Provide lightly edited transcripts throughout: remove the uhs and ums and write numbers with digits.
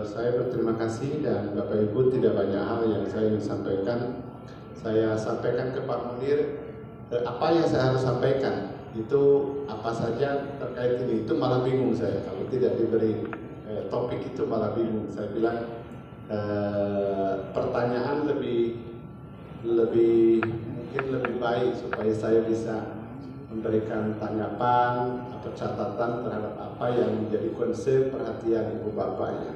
Saya berterima kasih dan Bapak Ibu tidak banyak hal yang saya ingin sampaikan. Saya sampaikan ke Pak Munir apa yang saya harus sampaikan. Itu apa saja terkait ini, itu malah bingung saya kalau tidak diberi topik, itu malah bingung. Saya bilang pertanyaan mungkin lebih baik supaya saya bisa memberikan tanggapan atau catatan terhadap apa yang menjadi concern perhatian Ibu Bapak ya.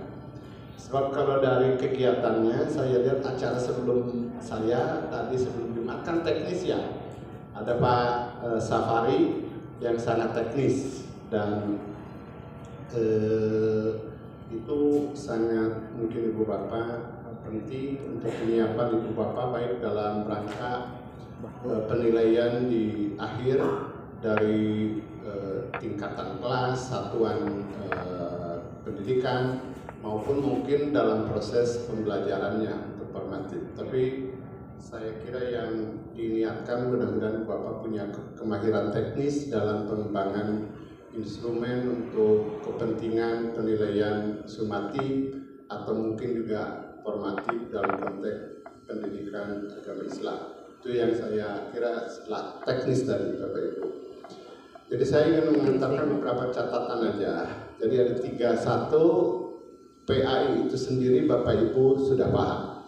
Sebab kalau dari kegiatannya saya lihat acara sebelum saya tadi sebelum Jumat kan teknis ya. Ada Pak Safari yang sangat teknis dan itu sangat mungkin Ibu Bapak penting untuk penyiapan Ibu Bapak baik dalam rangka penilaian di akhir dari tingkatan kelas, satuan pendidikan maupun mungkin dalam proses pembelajarannya untuk formatif. Tapi saya kira yang diniatkan mudah-mudahan Bapak punya kemahiran teknis dalam pengembangan instrumen untuk kepentingan penilaian sumatif atau mungkin juga formatif dalam konteks pendidikan agama Islam. Itu yang saya kira setelah teknis dari Bapak Ibu. Jadi saya ingin mengantarkan beberapa catatan aja. Jadi ada 31 PAI itu sendiri Bapak Ibu sudah paham.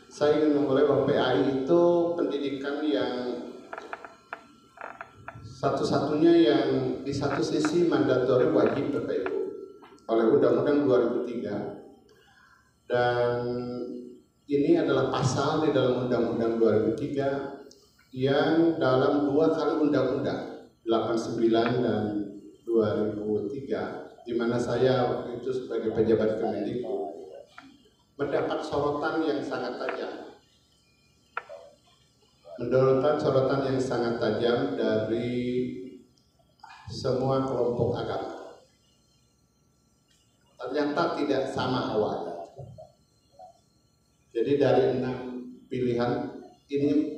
Saya ingin memulai bahwa PAI itu pendidikan yang satu-satunya yang di satu sisi mandatori wajib Bapak Ibu oleh Undang-Undang 2003 dan ini adalah pasal di dalam Undang-Undang 2003 yang dalam 2 kali Undang-Undang 89 dan 2003 di mana saya waktu itu sebagai pejabat Kemendikbud mendapat sorotan yang sangat tajam. Mendapatkan sorotan yang sangat tajam dari semua kelompok agama. Ternyata tidak sama awalnya. Jadi dari 6 pilihan ini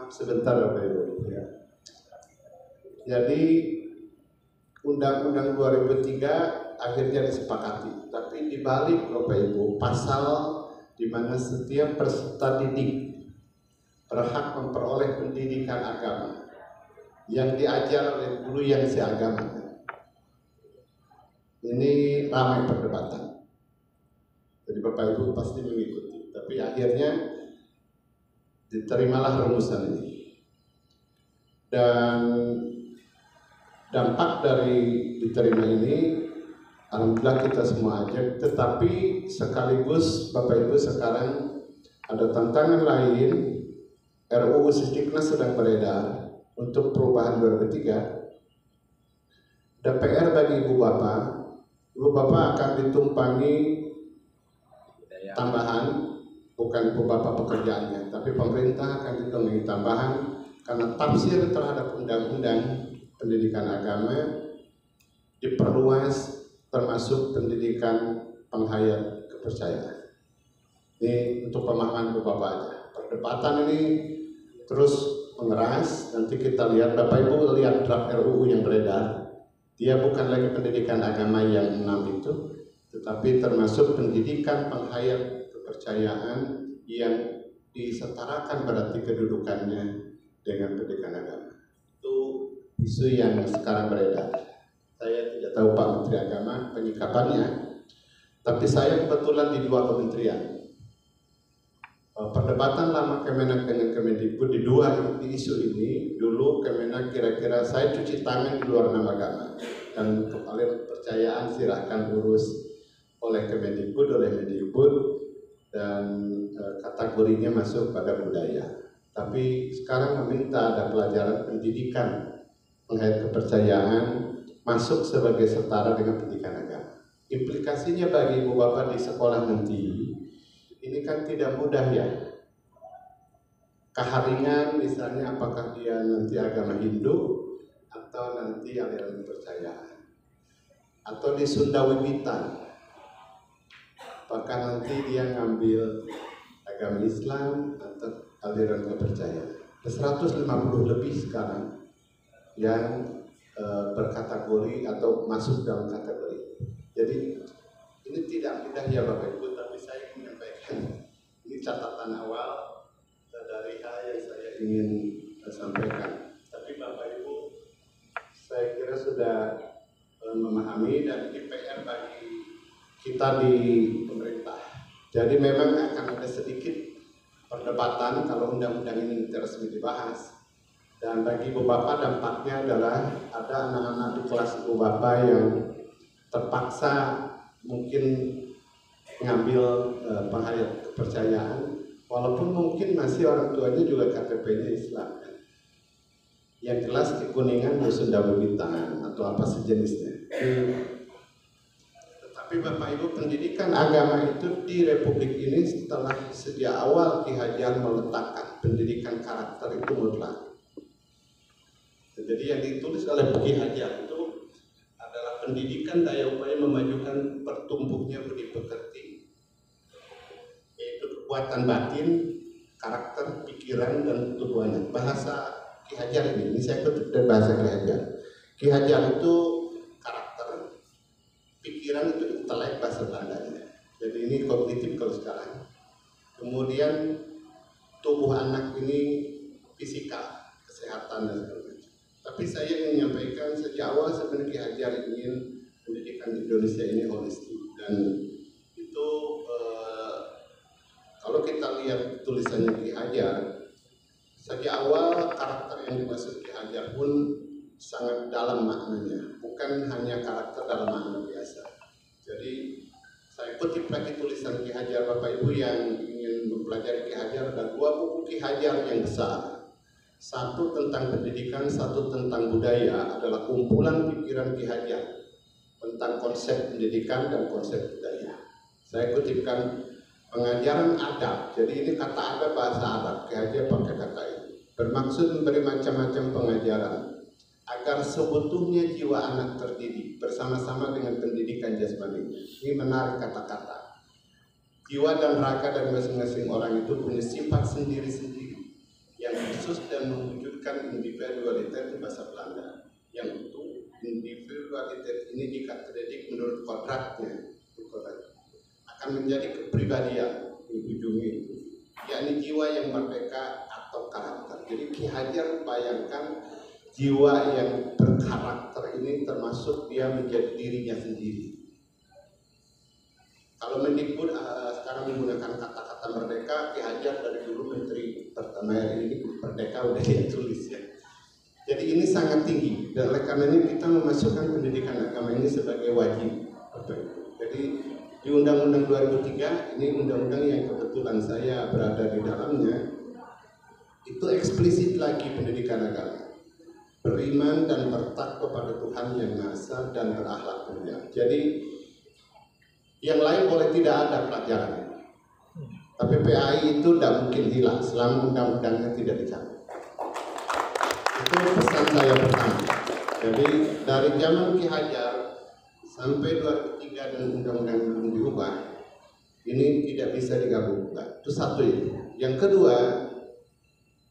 sebentar Bapak Ibu ya. Jadi Undang-Undang 2003 akhirnya disepakati, tapi dibalik Bapak Ibu pasal di mana setiap peserta didik berhak memperoleh pendidikan agama yang diajar oleh guru yang seagama. Ini ramai perdebatan. Jadi Bapak Ibu pasti mengikuti, tapi akhirnya diterimalah rumusan ini. Dan dampak dari diterima ini alhamdulillah kita semua aja, tetapi sekaligus Bapak Ibu sekarang ada tantangan lain. RUU Sisdiknas sedang beredar untuk perubahan 2003. Ada PR bagi Ibu Bapak. Ibu Bapak akan ditumpangi tambahan, bukan Ibu Bapak pekerjaannya, tapi pemerintah akan ditumpangi tambahan karena tafsir terhadap Undang-Undang Pendidikan Agama diperluas termasuk pendidikan penghayat kepercayaan. Ini untuk pemahaman Ibu Bapak aja. Perdebatan ini terus mengeras. Nanti kita lihat, Bapak Ibu lihat draft RUU yang beredar. Dia bukan lagi pendidikan agama yang 6 itu, tetapi termasuk pendidikan penghayat kepercayaan yang disetarakan berarti kedudukannya dengan pendidikan agama. Itu isu yang sekarang beredar. Saya tidak tahu Pak Menteri Agama penyikapannya, tapi saya kebetulan di 2 kementerian. Perdebatan lama Kemenak dengan Kemendikbud di 2 isu ini. Dulu Kemenak kira-kira saya cuci tangan di luar nama agama, dan untuk alih kepercayaan silahkan urus oleh Kemendikbud, oleh Mendikbud, dan kategorinya masuk pada budaya. Tapi sekarang meminta ada pelajaran pendidikan penghayat kepercayaan masuk sebagai setara dengan pendidikan agama. Implikasinya bagi Ibu Bapak di sekolah nanti ini kan tidak mudah ya. Kaharingan misalnya apakah dia nanti agama Hindu atau nanti aliran kepercayaan, atau di Sunda Wiwitan apakah nanti dia ngambil agama Islam atau aliran kepercayaan. 150 lebih sekarang yang berkategori atau masuk dalam kategori. Jadi ini tidak mudah ya Bapak Ibu, tapi saya ingin menyampaikan ini catatan awal dari hal yang saya ingin sampaikan. Tapi Bapak Ibu, saya kira sudah memahami dan ini PR bagi kita di pemerintah. Jadi memang akan ada sedikit perdebatan kalau undang-undang ini resmi dibahas. Dan bagi Ibu Bapak dampaknya adalah ada anak-anak di kelas Ibu Bapak yang terpaksa mungkin mengambil penghayat kepercayaan, walaupun mungkin masih orang tuanya juga KTP-nya Islam kan. Yang jelas di Kuningan di Sunda Wiwitan atau apa sejenisnya. Tetapi Bapak Ibu, pendidikan agama itu di Republik ini setelah sejak awal Ki Hajar meletakkan pendidikan karakter itu mutlak. Jadi yang ditulis oleh Ki Hajar itu adalah pendidikan daya upaya memajukan pertumbuhnya budi pekerti, yaitu kekuatan batin, karakter, pikiran, dan tujuannya. Bahasa Ki Hajar ini saya kutip dari bahasa Ki Hajar. Ki Hajar itu karakter, pikiran itu intelek bahasa Belandanya. Jadi ini kognitif kalau sekarang. Kemudian tubuh anak ini fisikal, kesehatan dan sebagainya. Tapi saya ingin menyampaikan sejak awal sebenarnya Ki Hajar ingin pendidikan Indonesia ini holistik, dan itu kalau kita lihat tulisannya Ki Hajar sejak awal karakter yang dimaksud Ki Hajar pun sangat dalam maknanya, bukan hanya karakter dalam makna biasa. Jadi saya kutip lagi tulisan Ki Hajar, Bapak Ibu yang ingin mempelajari Ki Hajar, ada 2 buku Ki Hajar yang besar. Satu tentang pendidikan, satu tentang budaya, adalah kumpulan pikiran Ki Hajar tentang konsep pendidikan dan konsep budaya. Saya kutipkan pengajaran adab. Jadi ini kata adab bahasa Arab, Ki Hajar pakai kata ini. Bermaksud memberi macam-macam pengajaran agar seutuhnya jiwa anak terdidik bersama-sama dengan pendidikan jasmani. Ini menarik kata-kata. Jiwa dan raga dari masing-masing orang itu punya sifat sendiri-sendiri yang khusus dan mewujudkan individualitas di bahasa Belanda. Yang itu individualitas ini jika terdidik menurut kodratnya akan menjadi kepribadian di ujungnya itu, yakni jiwa yang merdeka atau karakter. Jadi Ki Hajar bayangkan jiwa yang berkarakter ini termasuk dia menjadi dirinya sendiri. Kalau Mendikbud sekarang menggunakan kata-kata merdeka, Ki Hajar dari dulu Menteri Pertama RI ini merdeka udah dia tulis ya. Jadi ini sangat tinggi, dan oleh karenanya kita memasukkan pendidikan agama ini sebagai wajib. Jadi di Undang-Undang 2003, ini undang-undang yang kebetulan saya berada di dalamnya, itu eksplisit lagi pendidikan agama. Beriman dan bertakwa pada Tuhan yang Maha Esa dan berakhlak mulia. Jadi yang lain boleh tidak ada pelajaran, tapi PAI itu tidak mungkin hilang selama undang-undangnya tidak dicabut. Itu pesan saya pertama. Jadi dari zaman Ki Hajar sampai 2003 dan undang-undang belum diubah, ini tidak bisa digabungkan. Itu satu itu. Yang kedua,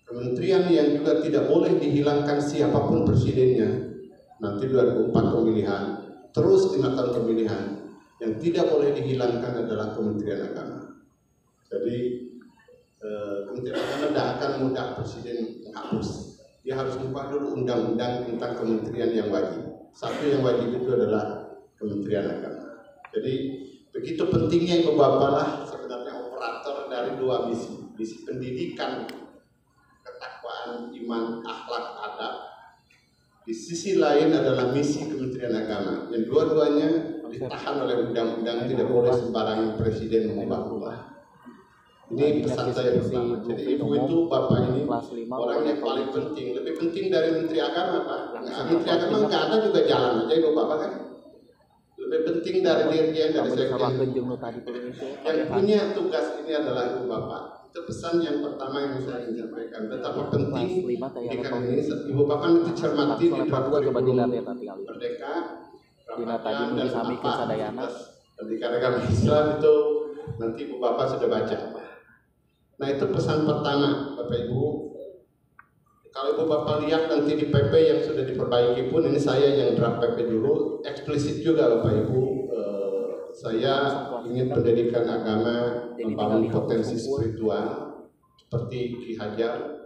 kementerian yang juga tidak boleh dihilangkan siapapun presidennya. Nanti 2004 pemilihan, terus 5 tahun pemilihan. Yang tidak boleh dihilangkan adalah Kementerian Agama. Jadi Kementerian Agama tidak akan mudah presiden menghapus. Dia harus ubah dulu undang-undang tentang kementerian yang wajib. Satu yang wajib itu adalah Kementerian Agama. Jadi begitu pentingnya Ibu Bapak lah sebenarnya operator dari 2 misi. Misi pendidikan, ketakwaan, iman, akhlak, adab. Di sisi lain adalah misi Kementerian Agama. Yang dua-duanya ditahan oleh undang-undang, tidak boleh sembarangan presiden mengubah-ubah. Ini pesan saya pertama. Jadi ibu itu, bapak ini orang yang paling penting, lebih penting dari Menteri Agama, Pak. Nah, Menteri Agama nggak ada juga jalan aja ibu bapak kan. Lebih penting dari dirjen, dari sekjen. Yang punya tugas ini adalah ibu bapak. Itu pesan yang pertama yang saya ingin sampaikan. Betapa penting pendidikan ini. Ibu Bapak nanti cermati di draft kurikulum Merdeka, Ramadan dan apa aktivitas pendidikan agama Islam itu nanti Ibu Bapak sudah baca. Nah itu pesan pertama Bapak Ibu. Kalau Ibu Bapak lihat nanti di PP yang sudah diperbaiki pun, ini saya yang draft PP dulu, eksplisit juga Bapak Ibu. Saya ingin pendidikan agama membangun potensi spiritual seperti Ki Hajar,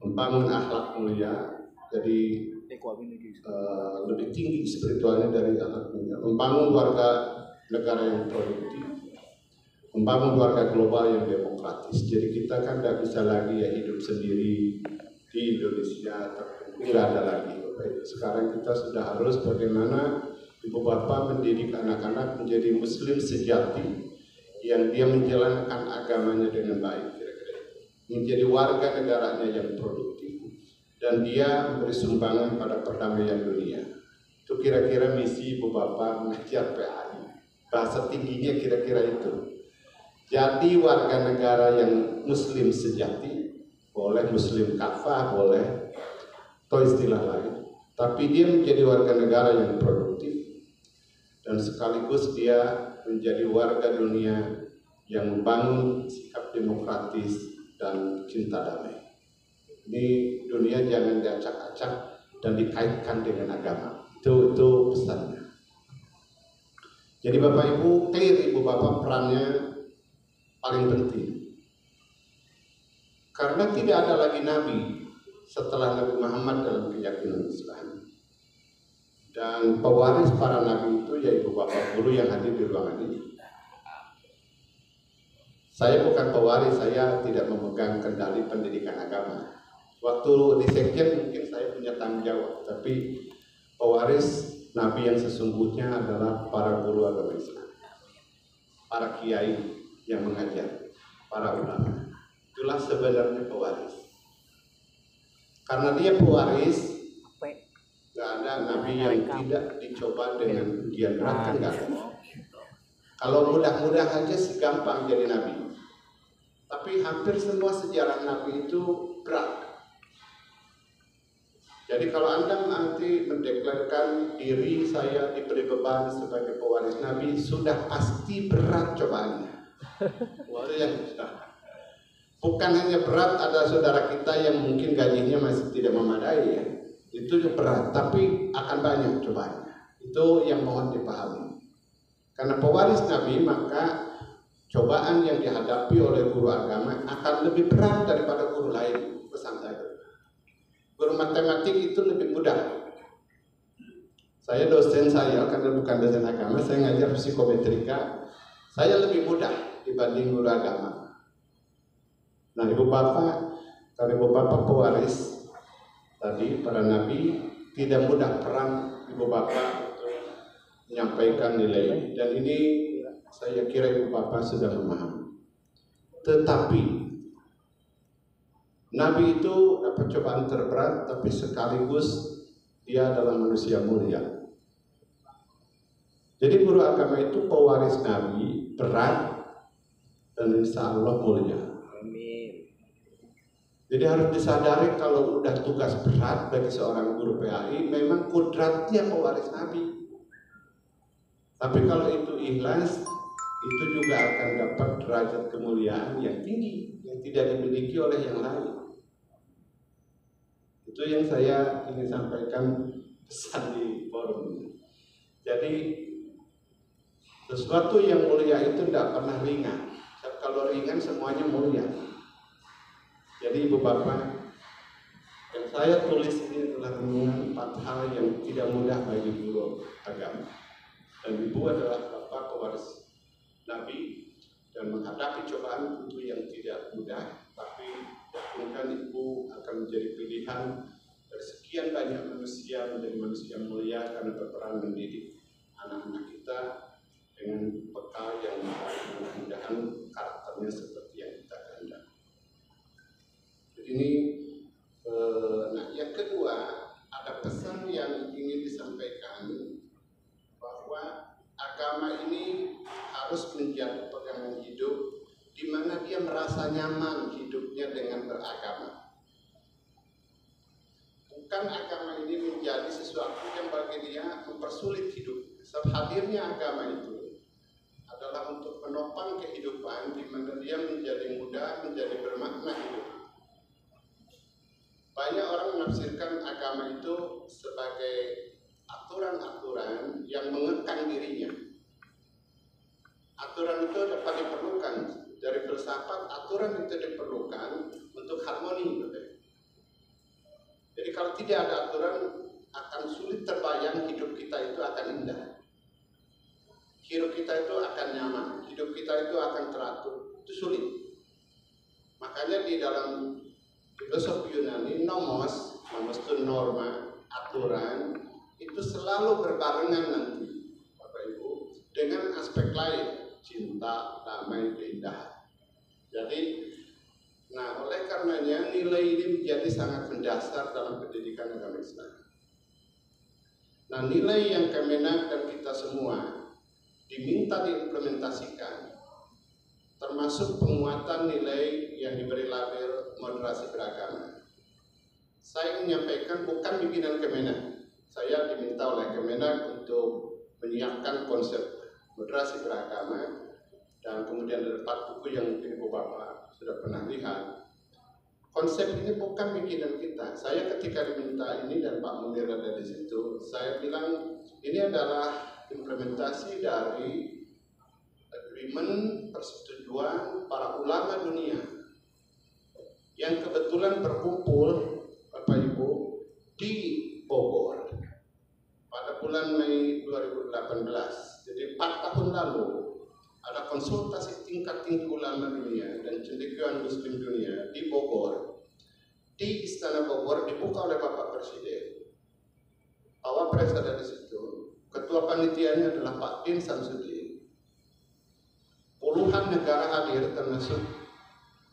membangun akhlak mulia, jadi lebih tinggi spiritualnya dari akhlak mulia, membangun warga negara yang produktif, membangun warga global yang demokratis. Jadi kita kan tidak bisa lagi ya hidup sendiri di Indonesia, tidak ada lagi. Sekarang kita sudah harus bagaimana Ibu Bapak mendidik anak-anak menjadi Muslim sejati yang dia menjalankan agamanya dengan baik, kira-kira menjadi warga negaranya yang produktif dan dia memberi sumbangan pada perdamaian dunia. Itu kira-kira misi Ibu Bapak mengajar PAI. Bahasa tingginya kira-kira itu. Jadi warga negara yang Muslim sejati, boleh Muslim kafah, boleh atau istilah lain, tapi dia menjadi warga negara yang produktif dan sekaligus dia menjadi warga dunia yang membangun sikap demokratis dan cinta damai. Ini dunia jangan diacak-acak dan dikaitkan dengan agama. Itu pesannya. Jadi Bapak Ibu, clear Ibu Bapak perannya paling penting. Karena tidak ada lagi Nabi setelah Nabi Muhammad dalam keyakinan Islam. Dan pewaris para Nabi itu ya Ibu Bapak guru yang hadir di ruangan ini. Saya bukan pewaris, saya tidak memegang kendali pendidikan agama. Waktu di Sekjen mungkin saya punya tanggung jawab, tapi pewaris Nabi yang sesungguhnya adalah para guru agama Islam, para kiai yang mengajar, para ulama. Itulah sebenarnya pewaris. Karena dia pewaris, nggak ada Nabi yang tidak dicoba dengan ujian berat, kan nggak ada. Kalau mudah-mudah aja sih gampang jadi Nabi. Tapi hampir semua sejarah Nabi itu berat. Jadi kalau Anda nanti mendeklarasikan diri saya diberi beban sebagai pewaris Nabi, sudah pasti berat cobaannya. Itu yang sudah. Bukan hanya berat, ada saudara kita yang mungkin gajinya masih tidak memadai ya. Itu berat, tapi akan banyak cobaannya. Itu yang mohon dipahami. Karena pewaris Nabi, maka cobaan yang dihadapi oleh guru agama akan lebih berat daripada guru lain. Pesan saya. Guru matematik itu lebih mudah. Saya dosen saya, karena bukan dosen agama, saya ngajar psikometrika. Saya lebih mudah dibanding guru agama. Nah, Ibu Bapak, kalau Ibu Bapak pewaris tadi para nabi, tidak mudah peran Ibu Bapak untuk menyampaikan nilai. Dan ini saya kira Ibu Bapak sudah memahami. Tetapi Nabi itu dapat cobaan terberat, tapi sekaligus dia adalah manusia mulia. Jadi guru agama itu pewaris Nabi berat dan insya Allah mulia. Jadi harus disadari kalau udah tugas berat bagi seorang guru PAI, memang kodratnya pewaris Nabi. Tapi kalau itu ikhlas, itu juga akan dapat derajat kemuliaan yang tinggi, yang tidak dimiliki oleh yang lain. Itu yang saya ingin sampaikan pesan di forum ini. Jadi sesuatu yang mulia itu tidak pernah ringan. Kalau ringan semuanya mulia. Jadi Ibu Bapak, yang saya tulis ini adalah renungan 4 hal yang tidak mudah bagi guru agama. Dan Ibu adalah Bapak pewaris Nabi dan menghadapi cobaan tentu yang tidak mudah, tapi yakinkan Ibu akan menjadi pilihan dari sekian banyak manusia menjadi manusia mulia karena berperan mendidik anak-anak kita dengan bekal yang mudah-mudahan karakternya seperti yang kita kehendaki. Ini nah yang kedua, ada pesan yang ingin disampaikan bahwa agama ini harus menjadi pegangan hidup di mana dia merasa nyaman beragama. Bukan agama ini menjadi sesuatu yang bagi dia mempersulit hidup. Sebab hadirnya agama itu adalah untuk menopang kehidupan di mana dia menjadi mudah, menjadi bermakna hidup. Banyak orang menafsirkan agama itu sebagai aturan-aturan yang mengekang dirinya. Aturan itu dapat diperlukan dari filsafat. Aturan itu diperlukan untuk harmoni. Jadi kalau tidak ada aturan, akan sulit terbayang hidup kita itu akan indah. Hidup kita itu akan nyaman, hidup kita itu akan teratur. Itu sulit. Makanya di dalam filosofi Yunani, nomos itu norma, aturan, itu selalu berbarengan nanti, Bapak Ibu, dengan aspek lain, cinta, damai, keindahan. Jadi, nah, oleh karenanya nilai ini menjadi sangat mendasar dalam pendidikan agama Islam. Nah, nilai yang Kemenak dan kita semua diminta diimplementasikan, termasuk penguatan nilai yang diberi label moderasi beragama. Saya menyampaikan bukan bikinan Kemenak. Saya diminta oleh Kemenak untuk menyiapkan konsep moderasi beragama, dan kemudian ada 4 buku yang mungkin Ibu Bapak sudah pernah lihat. Konsep ini bukan bikinan kita. Saya ketika diminta ini dan Pak Munir ada di situ, saya bilang ini adalah implementasi dari agreement persetujuan para ulama dunia yang kebetulan berkumpul, Bapak Ibu, di Bogor pada bulan Mei 2018. Jadi 4 tahun lalu ada konsultasi tingkat tinggi ulama dunia dan cendekiawan muslim dunia di Bogor, di Istana Bogor, dibuka oleh Bapak Presiden. Pak Wapres ada di situ. Ketua panitianya adalah Pak Din Samsudin. Puluhan negara hadir, termasuk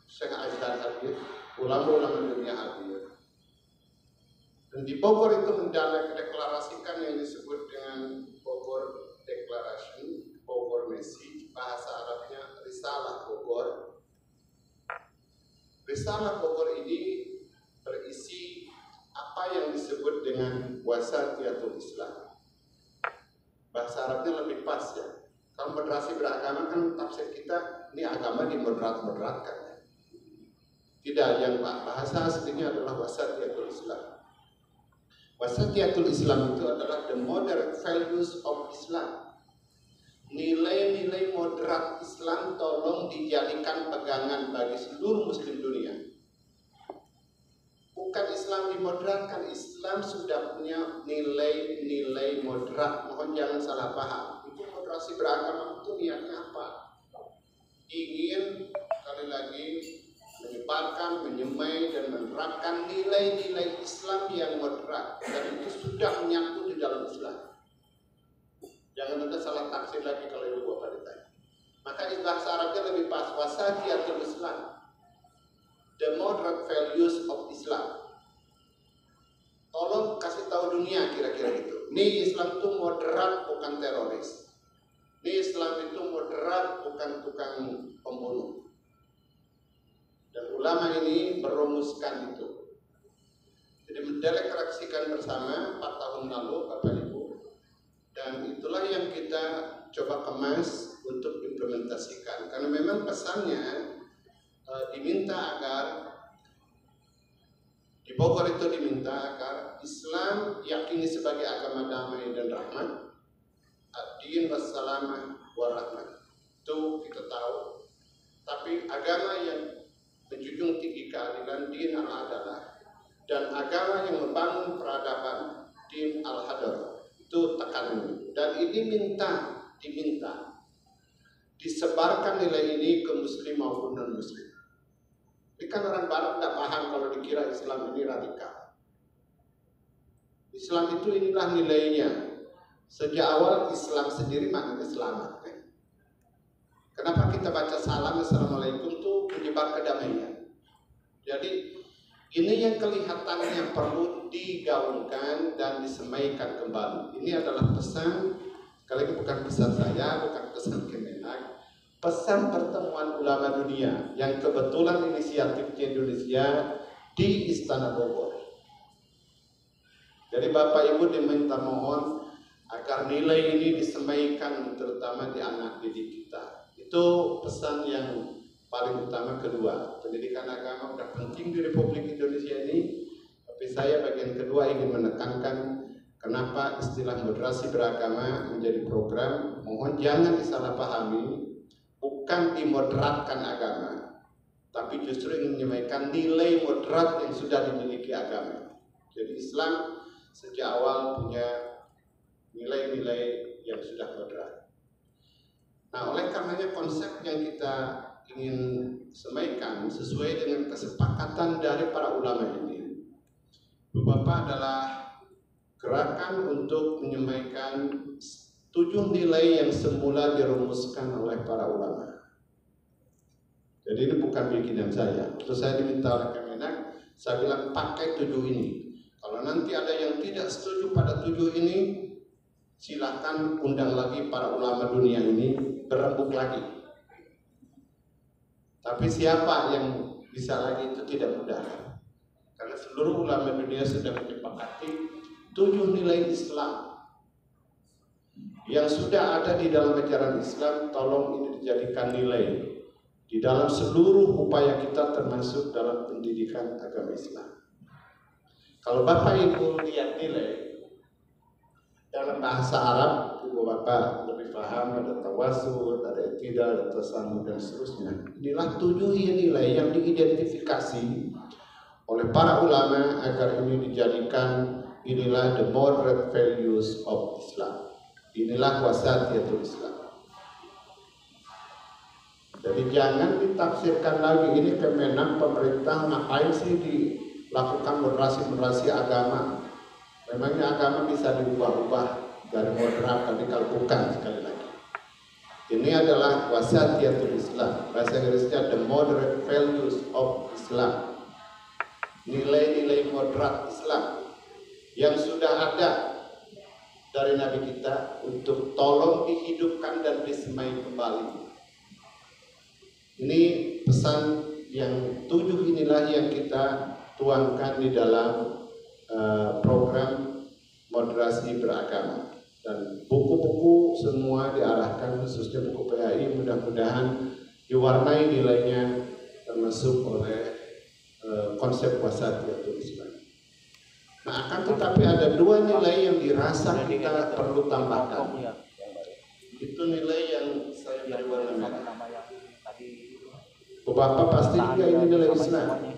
Syekh Azhar hadir, ulama-ulama dunia hadir. Dan di Bogor itu mendeklarasikan yang disebut dengan Bogor Declaration, Bogor Message, bahasa Arabnya Risalah Bogor. Risalah Bogor ini berisi apa yang disebut dengan wasatiyatul Islam. Bahasa Arabnya lebih pas ya. Kalau moderasi beragama kan tafsir kita ini agama dimoderat-moderatkan. Tidak, yang bahasa aslinya adalah wasatiyatul Islam. Wasatiyatul Islam itu adalah the moderate values of Islam. Nilai-nilai moderat Islam tolong dijadikan pegangan bagi seluruh muslim dunia. Bukan Islam dimoderatkan, Islam sudah punya nilai-nilai moderat. Mohon jangan salah paham. Itu moderasi beragama itu niatnya apa? Ingin sekali lagi menyebarkan, menyemai dan menerapkan nilai-nilai Islam yang moderat, dan itu sudah menyatu di dalam Islam. Jangan ada salah tafsir lagi kalau Ibu Bapak ditanya. Maka bahasa Arabnya lebih pas, wasatiyatul Islam, the moderate values of Islam. Tolong kasih tahu dunia kira-kira gitu. Ini Islam itu moderat, bukan teroris. Ini Islam itu moderat, bukan tukang pembunuh. Dan ulama ini merumuskan itu. Jadi mendeklarasikan bersama 4 tahun lalu, Bapak Ibu. Dan itulah yang kita coba kemas untuk implementasikan. Karena memang pesannya diminta agar di Bogor itu diminta agar Islam yakini sebagai agama damai dan rahmat, ad-din wassalamah warahmat. Itu kita tahu. Tapi agama yang menjunjung tinggi keadilan, din al-adalah, dan agama yang membangun peradaban, din al-hadar. Itu tekanan. Dan ini diminta disebarkan nilai ini ke muslim maupun non muslim. Ini kan orang barat tidak paham kalau dikira Islam ini radikal. Islam itu inilah nilainya. Sejak awal Islam sendiri maknanya selamat. Kenapa kita baca salam assalamualaikum itu menyebar kedamaian. Jadi ini yang kelihatannya perlu digaungkan dan disemaikan kembali. Ini adalah pesan, sekali lagi bukan pesan saya, bukan pesan Kemenak, pesan pertemuan ulama dunia yang kebetulan inisiatifnya Indonesia di Istana Bogor. Jadi Bapak Ibu diminta mohon agar nilai ini disemaikan terutama di anak didik kita. Itu pesan yang paling utama kedua. Pendidikan agama sudah penting di Republik Indonesia ini, tapi saya bagian kedua ingin menekankan kenapa istilah moderasi beragama menjadi program. Mohon jangan disalahpahami. Bukan dimoderatkan agama, tapi justru ingin menyampaikan nilai moderat yang sudah dimiliki agama. Jadi Islam sejak awal punya nilai-nilai yang sudah moderat. Nah, oleh karenanya konsep yang kita ingin semaikan sesuai dengan kesepakatan dari para ulama ini, Bapak adalah gerakan untuk menyampaikan 7 nilai yang semula dirumuskan oleh para ulama. Jadi ini bukan bikinan saya. Terus saya diminta oleh Kemenak, saya bilang pakai 7 ini. Kalau nanti ada yang tidak setuju pada 7 ini, silakan undang lagi para ulama dunia ini berembuk lagi. Tapi siapa yang bisa lagi itu tidak mudah. Karena seluruh ulama dunia sudah menyepakati 7 nilai Islam yang sudah ada di dalam ajaran Islam. Tolong ini dijadikan nilai di dalam seluruh upaya kita termasuk dalam pendidikan agama Islam. Kalau Bapak Ibu lihat nilai dalam bahasa Arab, Ibu Bapak lebih paham, ada tawasul, ada iktidal, ada tasamuh dan seterusnya. Inilah 7 nilai yang diidentifikasi oleh para ulama agar ini dijadikan inilah the moderate values of Islam. Inilah wasatiyatul Islam. Jadi jangan ditafsirkan lagi ini Kemenak pemerintah ngapain sih dilakukan moderasi agama. Memangnya agama bisa diubah-ubah dari moderat, tapi kalau bukan sekali lagi. Ini adalah wasatiyatul Islam. Bahasa Inggrisnya the moderate values of Islam. Nilai-nilai moderat Islam yang sudah ada dari Nabi kita untuk tolong dihidupkan dan disemai kembali. Ini pesan yang 7 inilah yang kita tuangkan di dalam program moderasi beragama. Dan buku-buku semua diarahkan khususnya buku PAI mudah-mudahan diwarnai nilainya termasuk oleh konsep wasatiyatul Islam. Nah, akan tetapi ada 2 nilai yang dirasa kita perlu tambahkan. Itu nilai yang saya beri warna merah. Bapak pasti juga ini nilai Islam.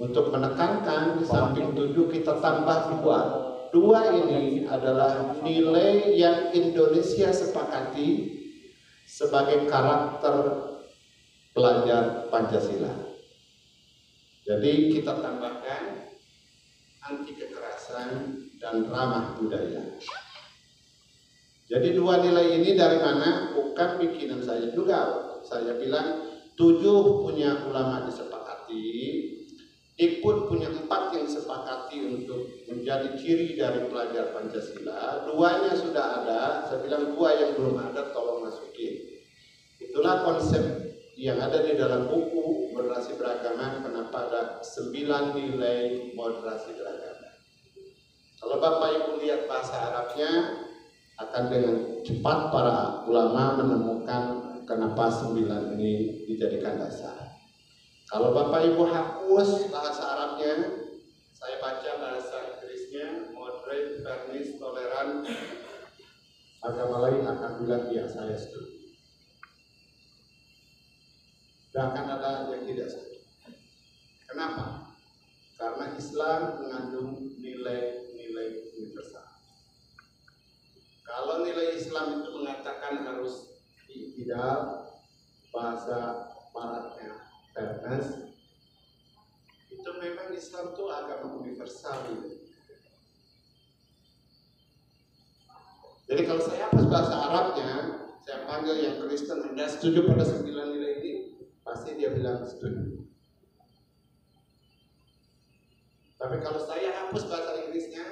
Untuk menekankan di samping 7 kita tambah 2. 2 ini adalah nilai yang Indonesia sepakati sebagai karakter pelajar Pancasila. Jadi kita tambahkan anti kekerasan dan ramah budaya. Jadi 2 nilai ini dari mana? Bukan bikinan saya juga. Saya bilang 7 punya ulama disepakati, Dikbud punya 4 yang disepakati untuk menjadi ciri dari pelajar Pancasila. 2-nya sudah ada, saya bilang 2 yang belum ada tolong masukin. Itulah konsep yang ada di dalam buku moderasi beragama. Kenapa ada 9 nilai moderasi beragama. Kalau Bapak Ibu lihat bahasa Arabnya, akan dengan cepat para ulama menemukan kenapa 9 ini dijadikan dasar. Kalau Bapak Ibu hapus bahasa Arabnya, saya baca bahasa Inggrisnya, moderate, fairness, toleran, agama lain akan bilang ya saya setuju. Dan akan ada yang tidak setuju. Kenapa? Karena Islam mengandung nilai-nilai universal. Kalau nilai Islam itu mengatakan harus tidak, bahasa baratnya fairness, itu memang Islam itu agama universal gitu. Jadi kalau saya hapus bahasa Arabnya, saya panggil yang Kristen, Anda setuju pada 9 nilai ini? Pasti dia bilang setuju. Tapi kalau saya hapus bahasa Inggrisnya,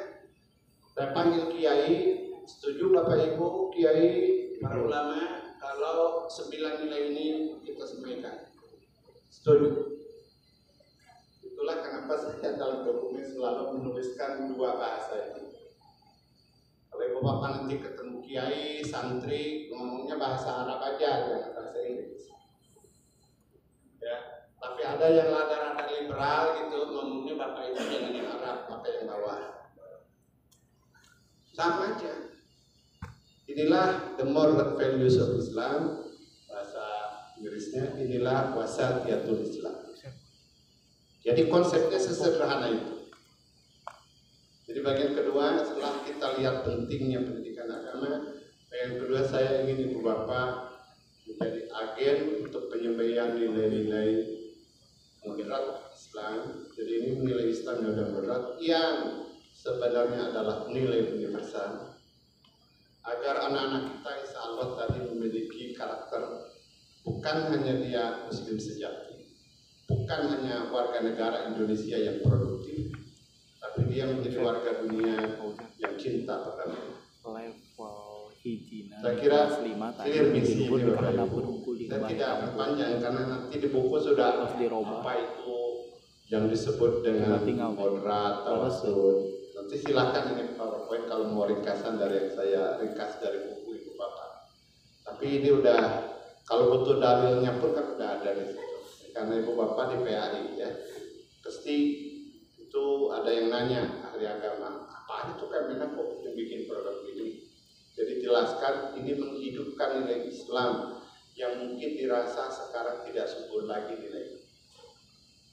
saya panggil kiai, setuju Bapak Ibu, kiai, para ulama, kalau 9 nilai ini kita semaikan. Setuju? Itulah kenapa saya dalam dokumen selalu menuliskan 2 bahasa ini. Kalau Ibu Bapak nanti ketemu kiai, santri, ngomongnya bahasa Arab aja, jangan bahasa Inggris. Ya, tapi ada yang rada-rada liberal gitu, ngomongnya Bapak itu jangan yang Arab, pakai yang bawah. Sama aja. Inilah the moral values of Islam, bahasa Inggrisnya inilah wasatiyatul Islam. Jadi konsepnya sesederhana itu. Jadi bagian kedua, setelah kita lihat pentingnya pendidikan agama, bagian kedua saya ingin Ibu Bapak menjadi agen untuk penyampaian nilai-nilai moderat Islam. Jadi ini nilai Islam yang moderat yang sebenarnya adalah nilai universal, agar anak-anak kita insya Allah tadi memiliki karakter bukan hanya dia muslim sejati, bukan hanya warga negara Indonesia yang produktif, tapi dia menjadi warga dunia yang cinta perdamaian. Saya kira clear misi ini dan tidak akan panjang karena nanti di buku sudah apa itu yang disebut dengan moderat, tawasul. Nanti silakan ini PowerPoint kalau mau ringkasan dari yang saya ringkas dari buku Ibu Bapak. Tapi ini udah kalau butuh dalilnya pun kan udah ada di situ. Karena Ibu Bapak di PAI ya, pasti itu ada yang nanya ahli agama, apa itu Kemenak kok bikin produk ini? Jadi jelaskan ini menghidupkan nilai Islam yang mungkin dirasa sekarang tidak subur lagi nilai.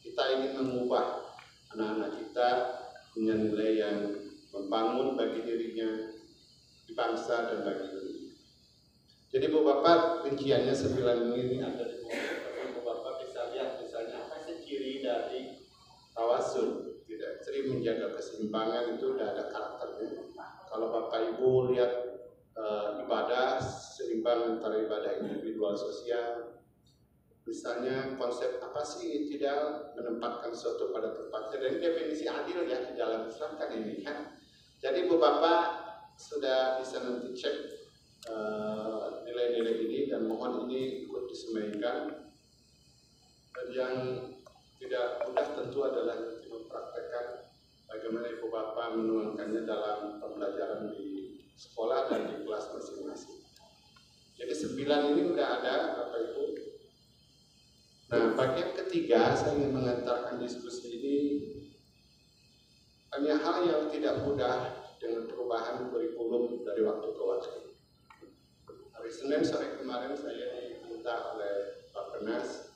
Kita ingin mengubah anak-anak kita punya nilai yang membangun bagi dirinya, di bangsa dan bagi dunia. Jadi Bu Bapak rinciannya 9 ini ada di buku. Bu Bapak bisa lihat misalnya apa sih ciri dari tawasul. Tidak, ciri menjaga keseimbangan itu sudah ada karakternya. Kalau Bapak Ibu lihat ibadah seimbang antara ibadah individual sosial, misalnya konsep apa sih tidak menempatkan sesuatu pada tempatnya, dan definisi adil ya di dalam Islam kan ini kan. Jadi Bu Bapak sudah bisa nanti cek nilai-nilai ini dan mohon ini ikut disemaikan. Dan yang tidak mudah tentu adalah nanti mempraktekkan bagaimana Ibu Bapak menuangkannya dalam pembelajaran di sekolah dan di kelas masing-masing. Jadi 9 ini udah ada Bapak Ibu. Nah, bagian ketiga saya ingin mengantarkan diskusi ini banyak hal yang tidak mudah dengan perubahan kurikulum dari waktu ke waktu. Hari Senin sore kemarin saya diminta oleh Pak Penas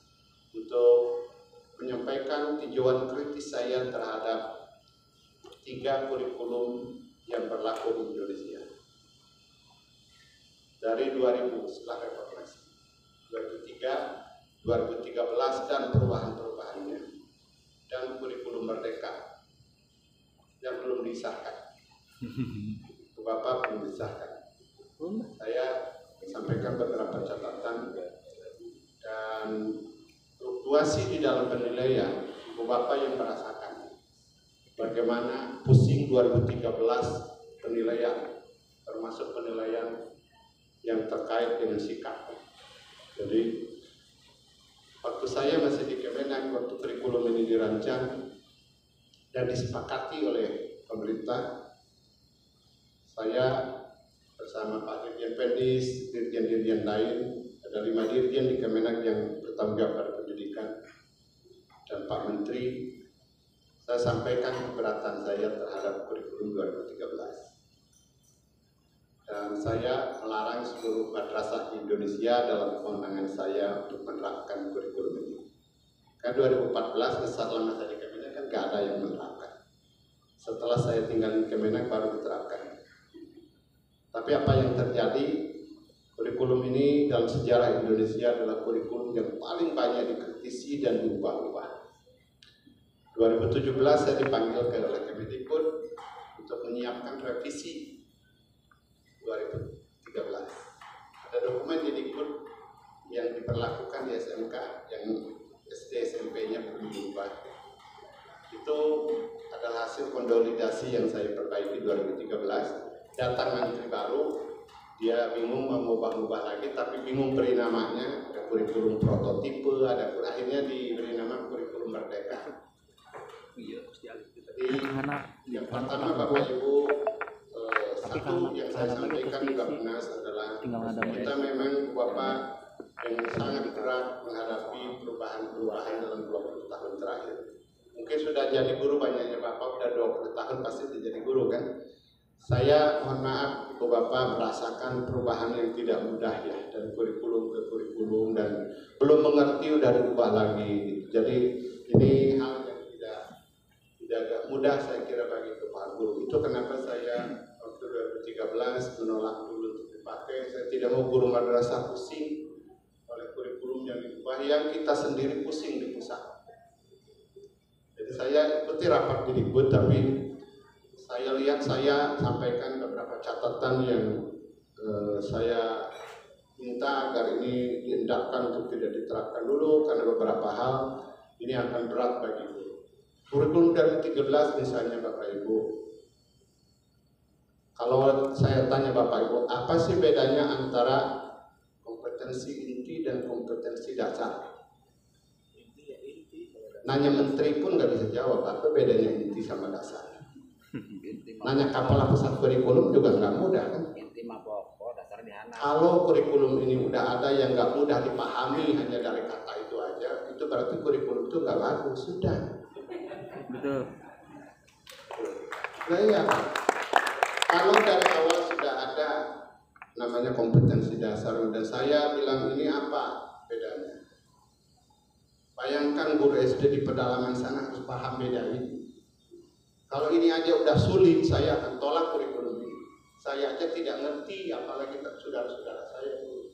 untuk menyampaikan tinjauan kritis saya terhadap 3 kurikulum yang berlaku di Indonesia dari 2000 setelah reformasi 2003, 2013 dan perubahan-perubahannya, dan kurikulum merdeka yang belum disahkan. Bapak belum disahkan. Saya sampaikan beberapa catatan dan fluktuasi di dalam penilaian. Bapak yang merasakan bagaimana pusing 2013 penilaian, termasuk penilaian yang terkait dengan sikap. Jadi waktu saya masih di Kemenak, waktu kurikulum ini dirancang dan disepakati oleh pemerintah, saya bersama Pak Dirjen Pendis, dirjen-dirjen lain, ada 5 dirjen di Kemenak yang bertanggung jawab pada pendidikan, dan Pak Menteri, saya sampaikan keberatan saya terhadap kurikulum 2013. Dan saya melarang seluruh madrasah di Indonesia dalam kewenangan saya untuk menerapkan kurikulum ini. Karena 2014 selama saya di Kemenak kan gak ada yang menerapkan. Setelah saya tinggal di Kemenak baru diterapkan. Tapi apa yang terjadi, kurikulum ini dalam sejarah Indonesia adalah kurikulum yang paling banyak dikritisi dan diubah-ubah. 2017 saya dipanggil oleh Kemendikbud untuk menyiapkan revisi 2013. Ada dokumen Dikbud yang diperlakukan di SMK yang SD SMP-nya belum diubah. Itu adalah hasil konsolidasi yang saya perbaiki 2013. Datang menteri baru, dia bingung mau mengubah lagi, tapi bingung beri namanya. Ada kurikulum prototipe, akhirnya diberi nama kurikulum merdeka. Jadi yang pertama Bapak Ibu, satu yang saya sampaikan di Bappenas adalah kita memang Bapak yang sangat berat menghadapi perubahan-perubahan dalam 20 tahun terakhir. Mungkin sudah jadi guru banyaknya Bapak, udah 20 tahun pasti jadi guru kan. Saya mohon maaf Ibu Bapak merasakan perubahan yang tidak mudah ya, dari kurikulum ke kurikulum, dan belum mengerti udah diubah lagi. Jadi ini hal yang tidak mudah saya kira bagi kepala guru. Itu kenapa saya waktu 2013 menolak dulu untuk dipakai. Saya tidak mau guru madrasah pusing oleh kurikulum yang diubah, yang kita sendiri pusing di pusat. Jadi saya ikuti rapat di Dikbud, tapi saya lihat, saya sampaikan beberapa catatan yang saya minta agar ini diendapkan untuk tidak diterapkan dulu, karena beberapa hal ini akan berat bagi guru. Kurikulum 2013 misalnya Bapak Ibu, kalau saya tanya Bapak Ibu, apa sih bedanya antara kompetensi inti dan kompetensi dasar? Nanya menteri pun nggak bisa jawab, apa bedanya inti sama dasar? Nanya kepala pusat kurikulum juga nggak mudah kan? Kalau kurikulum ini udah ada yang nggak mudah dipahami hanya dari kata itu aja, itu berarti kurikulum itu nggak bagus, sudah. Betul. Nah iya, kalau dari awal sudah ada namanya kompetensi dasar, dan saya bilang ini apa bedanya? Bayangkan guru SD di pedalaman sana harus paham beda ini. Kalau ini aja udah sulit, saya akan tolak kurikulum ini. Saya aja tidak ngerti, apalagi saudara-saudara saya dulu.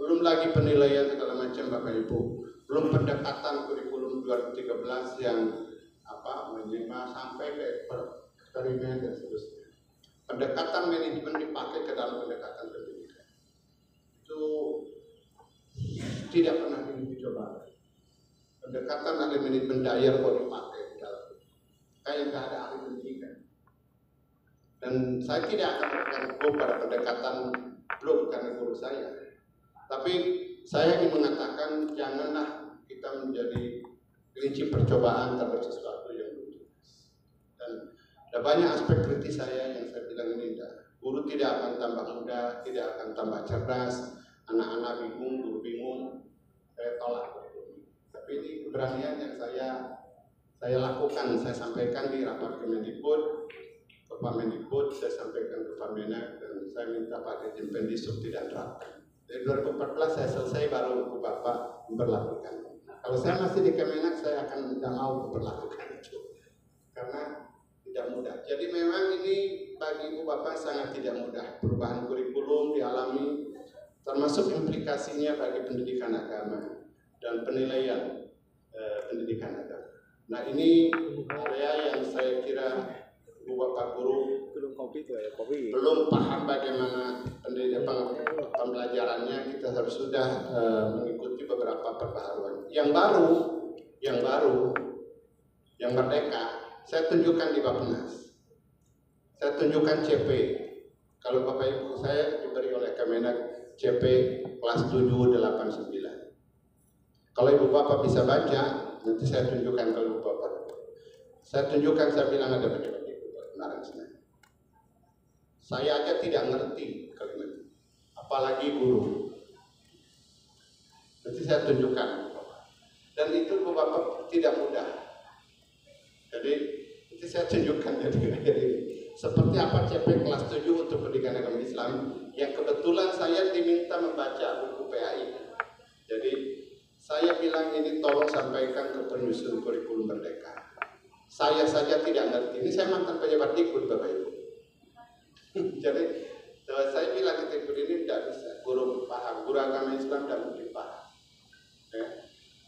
Belum lagi penilaian segala macam Bapak Ibu. Belum pendekatan kurikulum 2013 yang menyimak sampai ke eksperimen dan seterusnya. Pendekatan manajemen dipakai ke dalam pendekatan pendidikan. Itu tidak pernah dicoba. Pendekatan ahli manajemen Dyer kok dipakai di dalam. Kayak nggak ada ahli pendidikan. Dan saya tidak akan memberikan pada pendekatan belum karena guru saya. Tapi saya ingin mengatakan janganlah kita menjadi kelinci percobaan terhadap sesuatu yang belum jelas. Dan ada banyak aspek kritis saya yang saya bilang ini enggak. Guru tidak akan tambah muda, tidak akan tambah cerdas. Anak-anak bingung, guru bingung. Saya tolak. Tapi ini keberanian yang saya lakukan, saya sampaikan di rapat Kemendikbud, ke Pak Mendikbud, saya sampaikan ke Pak Menak, dan saya minta Pak Dirjen Pendisub tidak terapkan. Dari 2014 saya selesai baru ke Bapak memperlakukan. Kalau saya masih di Kemenak, saya akan tidak mau memperlakukan itu, karena tidak mudah. Jadi memang ini bagi Ibu Bapak sangat tidak mudah. Perubahan kurikulum dialami, termasuk implikasinya bagi pendidikan agama dan penilaian pendidikan agama. Nah ini area yang saya kira Ibu Bapak guru belum paham bagaimana pembelajarannya. Kita harus sudah mengikuti beberapa perbaharuan. Yang baru, yang merdeka, saya tunjukkan di Bappenas. Saya tunjukkan CP. Kalau Bapak Ibu saya diberi oleh Kemenak CP kelas 789. Kalau Ibu Bapak bisa baca, nanti saya tunjukkan kalau Ibu Bapak. Saya tunjukkan, saya bilang ada kemarin Senin. Saya aja tidak ngerti kalimat itu, apalagi guru. Nanti saya tunjukkan, dan itu Bapak tidak mudah. Jadi nanti saya tunjukkan jadi seperti apa CP kelas 7 untuk pendidikan agama Islam yang kebetulan saya diminta membaca buku PAI. Jadi saya bilang ini tolong sampaikan ke penyusun kurikulum merdeka. Saya saja tidak ngerti. Ini saya mantan pejabat Dikbud Bapak Ibu. Jadi saya bilang ke Dikbud ini tidak bisa. Guru paham, guru agama Islam tidak mungkin paham. Ya.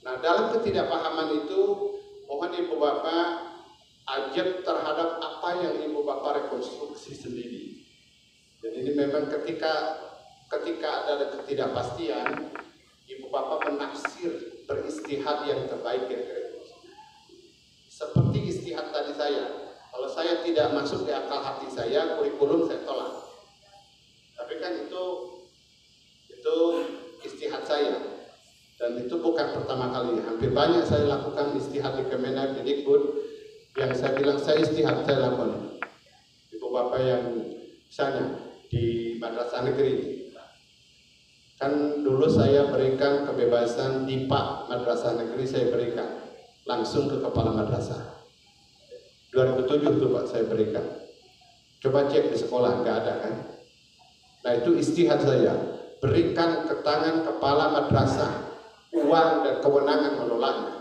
Nah dalam ketidakpahaman itu mohon Ibu Bapak ajak terhadap apa yang Ibu Bapak rekonstruksi sendiri. Jadi ini memang ketika ada ketidakpastian, Ibu Bapak menafsir beristihad yang terbaik kira-kira. Seperti istihad tadi saya, kalau saya tidak masuk di akal hati saya, kurikulum saya tolak. Tapi kan itu istihad saya, dan itu bukan pertama kali. Hampir banyak saya lakukan istihad di Kemendikbud. Yang saya bilang saya istihad saya lakukan. Ibu bapak yang sana di madrasah negeri, kan dulu saya berikan kebebasan di Pak madrasah negeri, saya berikan langsung ke kepala madrasah. 2007 tuh Pak saya berikan. Coba cek di sekolah, nggak ada kan? Nah itu istihad saya, berikan ke tangan kepala madrasah uang dan kewenangan menolaknya.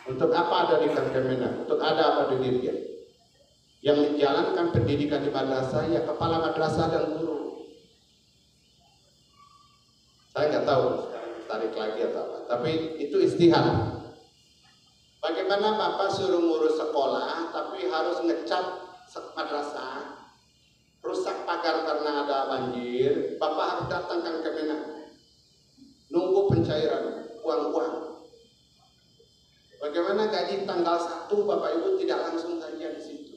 Untuk apa ada di Kemenak? Untuk ada apa di dirinya? Yang menjalankan pendidikan di madrasah ya kepala madrasah dan guru. Saya nggak tahu tarik lagi atau apa, tapi itu istihad. Bagaimana Bapak suruh ngurus sekolah tapi harus ngecat madrasah, rusak pagar karena ada banjir, Bapak harus datangkan ke Kemenak, nunggu pencairan uang-uang. Bagaimana gaji tanggal 1 Bapak Ibu tidak langsung saja di situ.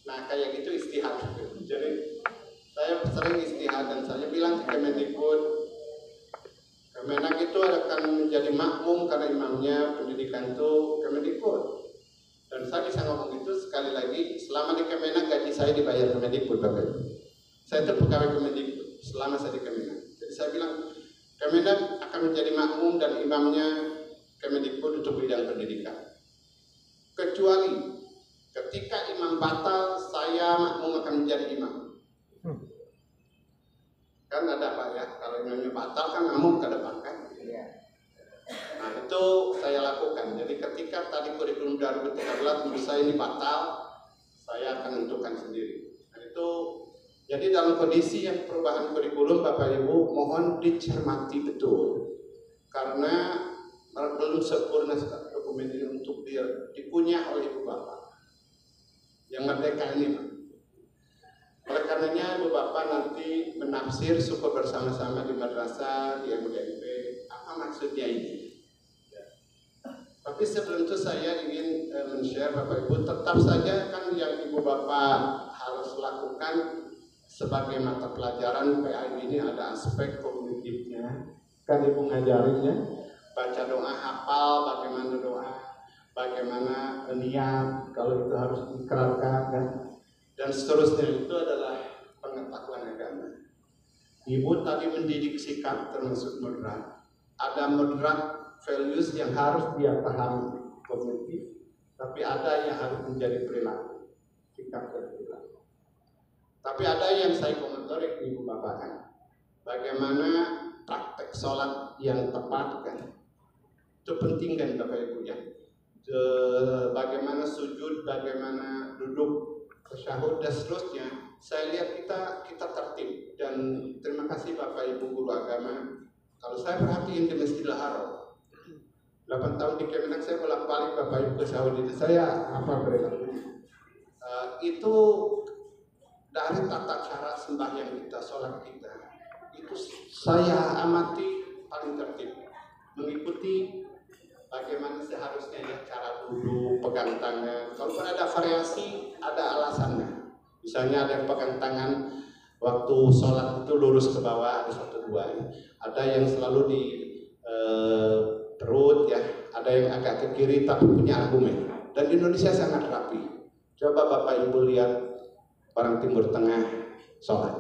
Nah kayak gitu istihad. Jadi saya sering istihad dan saya bilang ke Kemendikbud, Kemenak itu akan menjadi makmum karena imamnya pendidikan itu Kemendikbud. Dan saya bisa ngomong itu sekali lagi, selama di Kemenak gaji saya dibayar Kemendikbud Bapak Ibu. Saya itu pegawai Kemendikbud selama saya di Kemenak. Jadi saya bilang Kemenak akan menjadi makmum dan imamnya Kemendikbud untuk bidang pendidikan. Kecuali ketika imam batal, saya makmum akan menjadi imam. Kan ada Pak ya, kalau imamnya batal kan makmum ke depan kan. Nah itu saya lakukan. Jadi ketika tadi kurikulum 2013 menurut saya ini batal, saya akan tentukan sendiri. Nah itu jadi dalam kondisi yang perubahan kurikulum Bapak Ibu mohon dicermati betul, karena belum sempurna dokumen ini untuk dipunyai oleh Ibu Bapak yang merdeka ini Pak. Oleh karenanya Ibu Bapak nanti menafsir syukur bersama-sama di madrasah, di MGMP, apa maksudnya ini. Tapi sebelum itu saya ingin men-share Bapak Ibu, tetap saja kan yang Ibu Bapak harus lakukan sebagai mata pelajaran PAI ini ada aspek kognitifnya, kan Ibu ngajarinnya. Baca doa, hafal bagaimana doa, bagaimana niat, kalau itu harus dikerarkan kan? Dan seterusnya itu adalah pengetahuan agama. Ibu tadi mendidik sikap termasuk moderat. Ada moderat values yang harus dia pahami kognitif, tapi ada yang harus menjadi perilaku, sikap dan perilaku. Tapi ada yang saya komentari Ibu Bapak kan, bagaimana praktek sholat yang tepat kan? Itu penting kan Bapak Ibu ya. Bagaimana sujud, bagaimana duduk, tasyahud dan seterusnya. Saya lihat kita tertib dan terima kasih Bapak Ibu guru agama. Kalau saya perhatiin di Masjidil Haram, 8 tahun di Kemenak saya bolak-balik Bapak Ibu ke Saudi. Saya apa perilakunya? Itu dari tata cara sembahyang kita, sholat kita, itu saya amati paling tertib, mengikuti bagaimana seharusnya ya cara duduk, pegang tangan. Kalau ada variasi, ada alasannya. Misalnya ada yang pegang tangan waktu sholat itu lurus ke bawah, ada 1, 2. Ada yang selalu di perut ya, ada yang agak ke kiri tapi punya argumen. Dan di Indonesia sangat rapi. Coba Bapak Ibu lihat orang Timur Tengah sholat.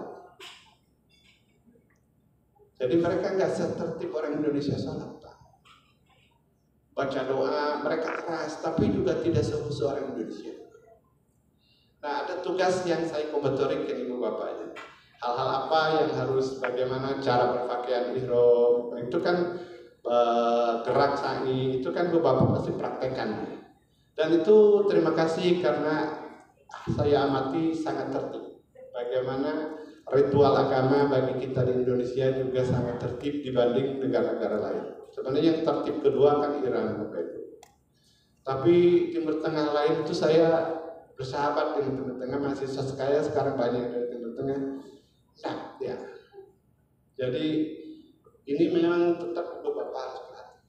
Jadi mereka nggak setertib orang Indonesia sholat. Baca doa, mereka keras, tapi juga tidak sekhusyuk orang Indonesia. Nah, ada tugas yang saya komentarkan Ibu Bapaknya. Hal-hal apa yang harus, bagaimana cara berpakaian ihram, itu kan gerak sa'i, itu kan Ibu Bapak pasti praktekkan. Dan itu terima kasih karena saya amati sangat tertib. Bagaimana ritual agama bagi kita di Indonesia juga sangat tertib dibanding negara-negara lain. Sebenarnya yang tertib kedua kan Iran Bapak Ibu. Tapi Timur Tengah lain itu saya bersahabat dengan Timur Tengah, mahasiswa saya sekarang banyak dari Timur Tengah. Nah, ya. Jadi ini memang tetap Ibu Bapak harus perhatikan.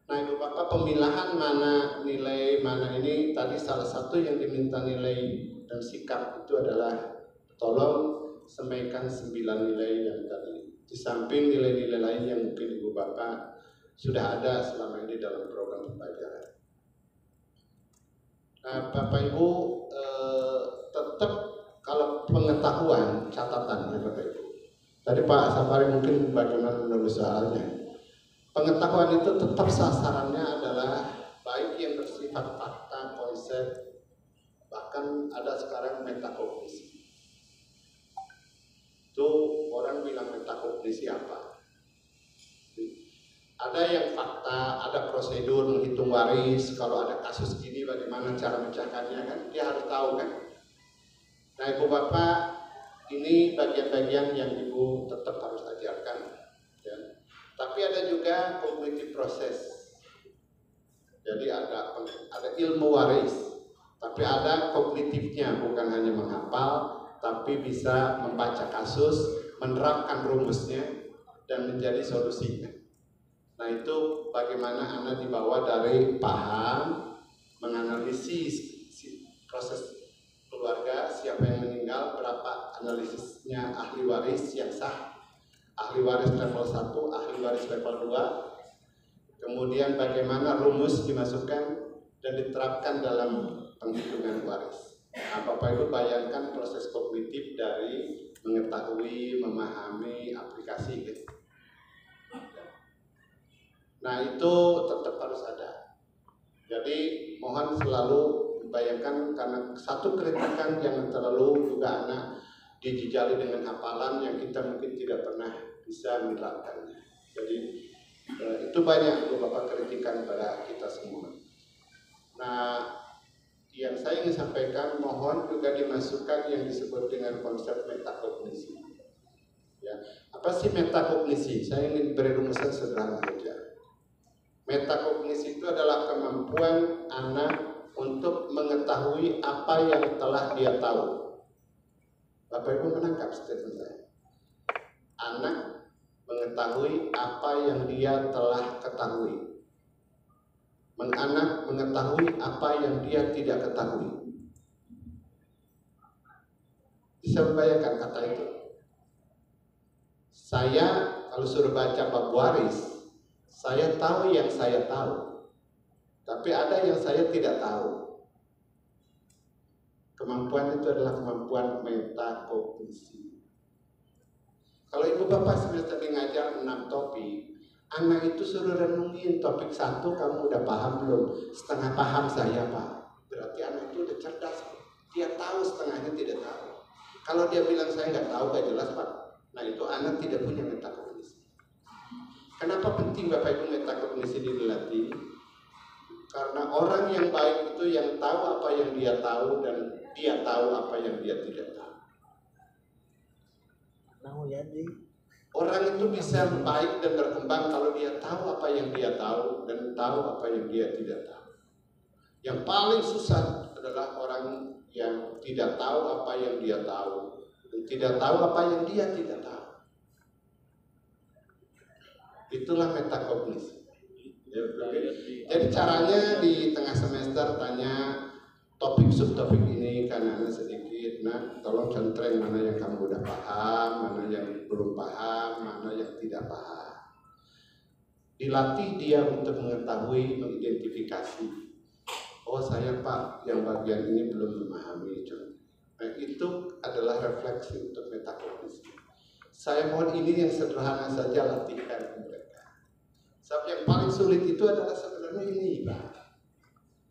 Nah Ibu Bapak pemilahan mana nilai mana ini tadi salah satu yang diminta nilai dan sikap itu adalah tolong semaikan 9 nilai yang tadi. Di samping nilai-nilai lain yang mungkin Ibu Bapak sudah ada selama ini dalam program pembelajaran. Nah, Bapak Ibu tetap kalau pengetahuan catatan ya Bapak Ibu. Tadi Pak Safari mungkin bagaimana menulis soalnya. Pengetahuan itu tetap sasarannya adalah baik yang bersifat fakta, konsep, bahkan ada sekarang metakognisi. Itu orang bilang metakognisi apa? Ada yang fakta, ada prosedur menghitung waris. Kalau ada kasus gini bagaimana cara mencahkannya kan? Dia harus tahu kan? Nah Ibu Bapak, ini bagian-bagian yang Ibu tetap harus ajarkan ya. Tapi ada juga cognitive proses. Jadi ada ilmu waris, tapi ada kognitifnya, bukan hanya menghafal, tapi bisa membaca kasus, menerapkan rumusnya, dan menjadi solusinya. Nah itu bagaimana Anda dibawa dari paham, menganalisis proses keluarga, siapa yang meninggal, berapa analisisnya ahli waris yang sah, ahli waris level 1, ahli waris level 2, kemudian bagaimana rumus dimasukkan dan diterapkan dalam penghitungan waris. Nah, Bapak Ibu bayangkan proses kognitif dari mengetahui, memahami, aplikasi gitu. Nah itu tetap harus ada. Jadi mohon selalu bayangkan, karena satu kritikan jangan terlalu juga anak dijejali dengan hafalan yang kita mungkin tidak pernah bisa menerapkannya. Jadi itu banyak Bapak kritikan pada kita semua. Nah yang saya ingin sampaikan, mohon juga dimasukkan yang disebut dengan konsep metakognisi. Ya, apa sih metakognisi? Saya ingin beri rumusan sederhana saja. Metakognisi itu adalah kemampuan anak untuk mengetahui apa yang telah dia tahu. Bapak Ibu menangkap statement saya? Anak mengetahui apa yang dia telah ketahui. Anak mengetahui apa yang dia tidak ketahui. Bisa membayangkan kata itu? Saya kalau suruh baca bab waris, saya tahu yang saya tahu, tapi ada yang saya tidak tahu. Kemampuan itu adalah kemampuan metakognisi. Kalau Ibu Bapak sudah tadi ngajar 6 topik, anak itu suruh renungin topik 1, kamu udah paham belum? Setengah paham saya Pak. Berarti anak itu udah cerdas. Dia tahu, setengahnya tidak tahu. Kalau dia bilang saya nggak tahu, nggak jelas Pak. Nah itu anak tidak punya metakognisi. Kenapa penting Bapak Ibu metakognisi dilatih? Karena orang yang baik itu yang tahu apa yang dia tahu dan dia tahu apa yang dia tidak tahu. Orang itu bisa baik dan berkembang kalau dia tahu apa yang dia tahu dan tahu apa yang dia tidak tahu. Yang paling susah adalah orang yang tidak tahu apa yang dia tahu dan tidak tahu apa yang dia tidak tahu. Itulah metakognisi. Jadi caranya di tengah semester tanya topik subtopik ini karena sedikit. Nah, tolong contreng mana yang kamu udah paham, mana yang belum paham, mana yang tidak paham. Dilatih dia untuk mengetahui, mengidentifikasi. Oh saya Pak, yang bagian ini belum memahami. Nah itu adalah refleksi untuk metakognisi. Saya mohon ini yang sederhana saja latihkan ke mereka. Sebab yang paling sulit itu adalah sebenarnya ini Pak.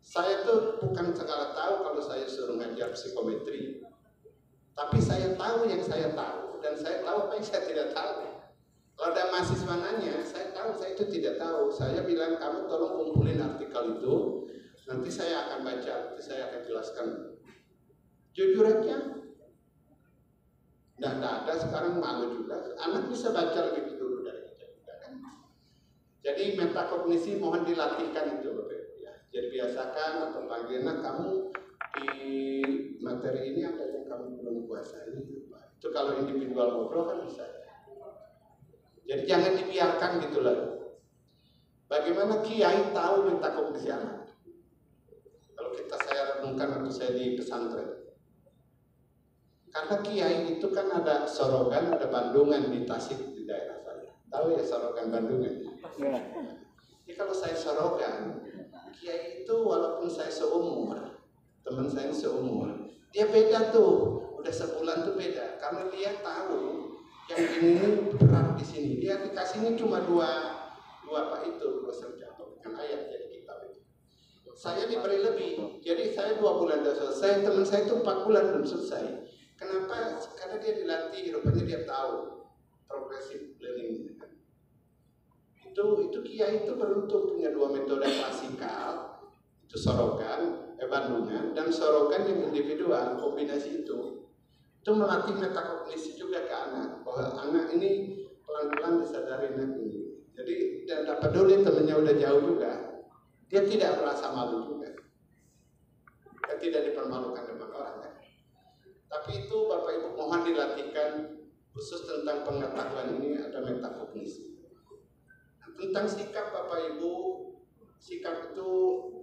Saya tuh bukan segala tahu kalau saya suruh ngajar psikometri. Tapi saya tahu yang saya tahu dan saya tahu apa yang saya tidak tahu. Kalau ada mahasiswa nanya, saya tahu saya itu tidak tahu. Saya bilang kamu tolong kumpulin artikel itu, nanti saya akan baca, nanti saya akan jelaskan. Jujur aja. Nggak ada sekarang malu juga. Anak bisa baca lebih dulu dari kita juga kan. Jadi metakognisi mohon dilatihkan itu Bapak ya. Jadi biasakan atau panggilnya kamu di materi ini ada yang kamu belum kuasai. Itu kalau individual ngobrol kan bisa. Jadi jangan dibiarkan gitulah. Bagaimana kiai tahu metakognisi anak? Kalau saya renungkan waktu saya di pesantren. Karena kiai itu kan ada Sorogan, ada Bandungan di Tasik di daerah saya. Tahu ya Sorogan Bandungan? Ya. Jadi kalau saya Sorogan, kiai itu walaupun saya seumur, teman saya seumur, dia beda tuh, udah sebulan tuh beda. Karena dia tahu yang ini berat di sini. Dia dikasihnya cuma dua senjata bukan ayat jadi kitab itu. Saya diberi lebih, jadi saya 2 bulan sudah selesai, teman saya itu 4 bulan belum selesai. Kenapa? Karena dia dilatih, rupanya dia tahu progressive learning. Itu kiai itu beruntung punya 2 metode klasikal, itu Sorogan, Bandungan, dan Sorogan yang individual. Kombinasi itu melatih metakognisi juga ke anak, bahwa anak ini pelan-pelan disadari anak ini. Jadi tidak peduli temannya udah jauh juga, dia tidak merasa malu juga, dia tidak dipermalukan depan orang kan. Tapi itu Bapak Ibu mohon dilatihkan, khusus tentang pengetahuan ini ada metakognisi. Tentang sikap Bapak Ibu, sikap itu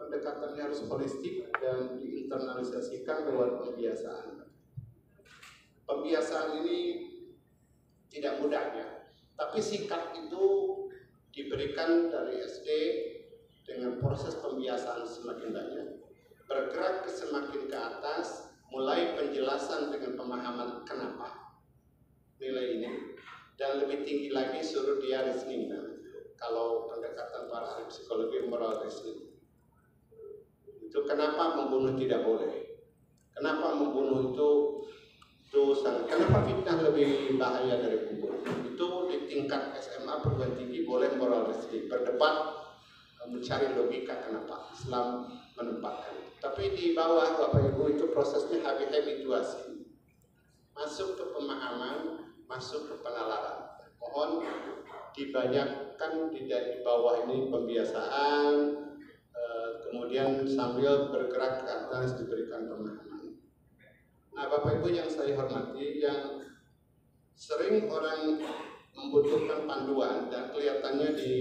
pendekatannya harus holistik dan diinternalisasikan lewat pembiasaan. Pembiasaan ini tidak mudah ya, tapi sikap itu diberikan dari SD dengan proses pembiasaan semakin banyak, bergerak ke semakin ke atas, mulai penjelasan dengan pemahaman kenapa nilai ini, dan lebih tinggi lagi suruh dia reasoning. Kalau pendekatan para ahli psikologi moral reasoning itu kenapa membunuh tidak boleh, kenapa membunuh itu dosa, kenapa fitnah lebih bahaya dari membunuh. Itu di tingkat SMA perguruan tinggi boleh moral reasoning, berdebat, mencari logika kenapa Islam menempatkan. Tapi di bawah Bapak Ibu itu prosesnya habituasi, masuk ke pemahaman, masuk ke penalaran. Mohon dibanyakkan di bawah ini pembiasaan, kemudian sambil bergerak ke atas diberikan pemahaman. Nah Bapak Ibu yang saya hormati, yang sering orang membutuhkan panduan dan kelihatannya di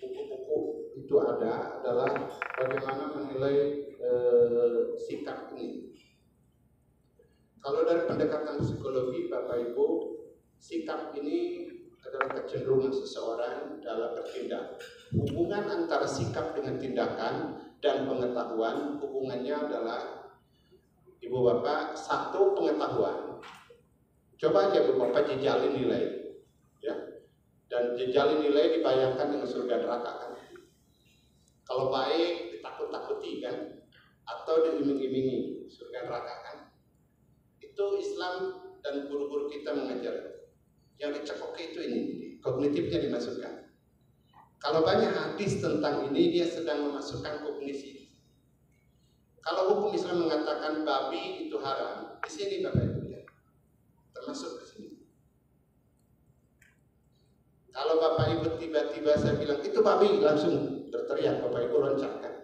buku-buku itu adalah bagaimana menilai sikap ini. Kalau dari pendekatan psikologi Bapak Ibu, sikap ini adalah kecenderungan seseorang dalam bertindak. Hubungan antara sikap dengan tindakan dan pengetahuan, hubungannya adalah Ibu Bapak, satu pengetahuan. Coba aja Ibu Bapak jejalin nilai, ya. Dan jejalin nilai dibayangkan dengan surga neraka kan. Kalau baik ditakut-takuti kan, atau diiming-imingi surga neraka kan. Itu Islam dan guru-guru kita mengajar. Yang dicekoki itu ini, kognitifnya dimasukkan. Kalau banyak hadis tentang ini, dia sedang memasukkan kognisi. Kalau hukum Islam mengatakan babi itu haram, di sini Bapak Ibu ya, termasuk di sini. Kalau Bapak Ibu tiba-tiba saya bilang itu babi, langsung berteriak, Bapak Ibu loncatkan.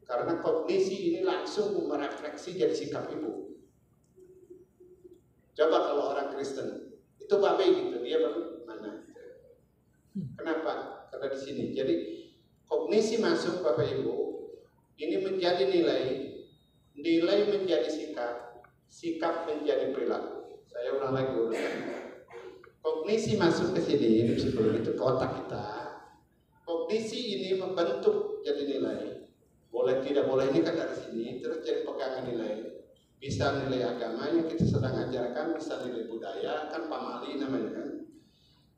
Karena kognisi ini langsung merefleksi jadi sikap Ibu. Coba kalau orang Kristen itu babi gitu, dia baru mana? Kenapa? Karena di sini. Jadi kognisi masuk Bapak Ibu, ini menjadi nilai menjadi sikap, sikap menjadi perilaku. Saya ulang lagi. Kognisi masuk ke sini, ini psikologi itu ke otak kita. Kognisi ini membentuk jadi nilai. Boleh tidak boleh ini kan dari sini, terus jadi pegangan nilai. Bisa nilai agama yang kita sedang ajarkan, bisa nilai budaya, kan pamali namanya kan.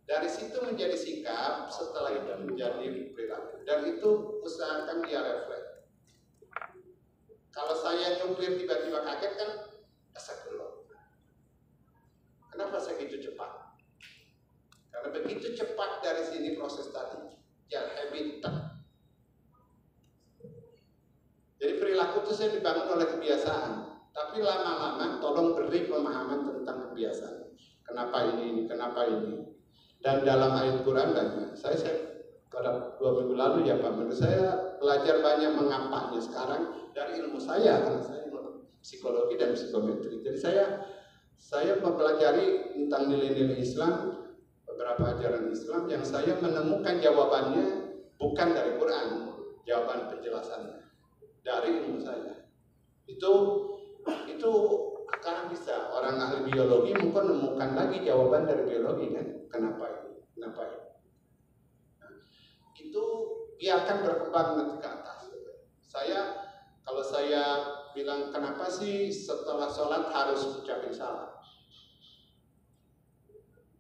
Dari situ menjadi sikap, setelah itu menjadi perilaku. Dan itu usahakan dia refleks. Kalau saya nyupir tiba-tiba kaget kan, astagfirullah. Kenapa saya gitu cepat? Karena begitu cepat dari sini proses tadi, ya habit. Jadi perilaku itu saya dibangun oleh kebiasaan. Tapi lama-lama tolong beri pemahaman tentang kebiasaan. Kenapa ini, kenapa ini. Dan dalam ayat Quran banyak. Saya pada 2 minggu lalu ya Pak, menurut saya belajar banyak mengapanya sekarang dari ilmu saya, karena saya psikologi dan psikometri. Jadi saya mempelajari tentang nilai-nilai Islam, beberapa ajaran Islam yang saya menemukan jawabannya bukan dari Quran, jawaban penjelasannya dari ilmu saya. Itu sekarang bisa orang ahli biologi mungkin menemukan lagi jawaban dari biologi kan, kenapa ini, kenapa ini. Nah, itu biarkan berkembang nanti ke atas. Kalau saya bilang kenapa sih setelah sholat harus ucapin salam?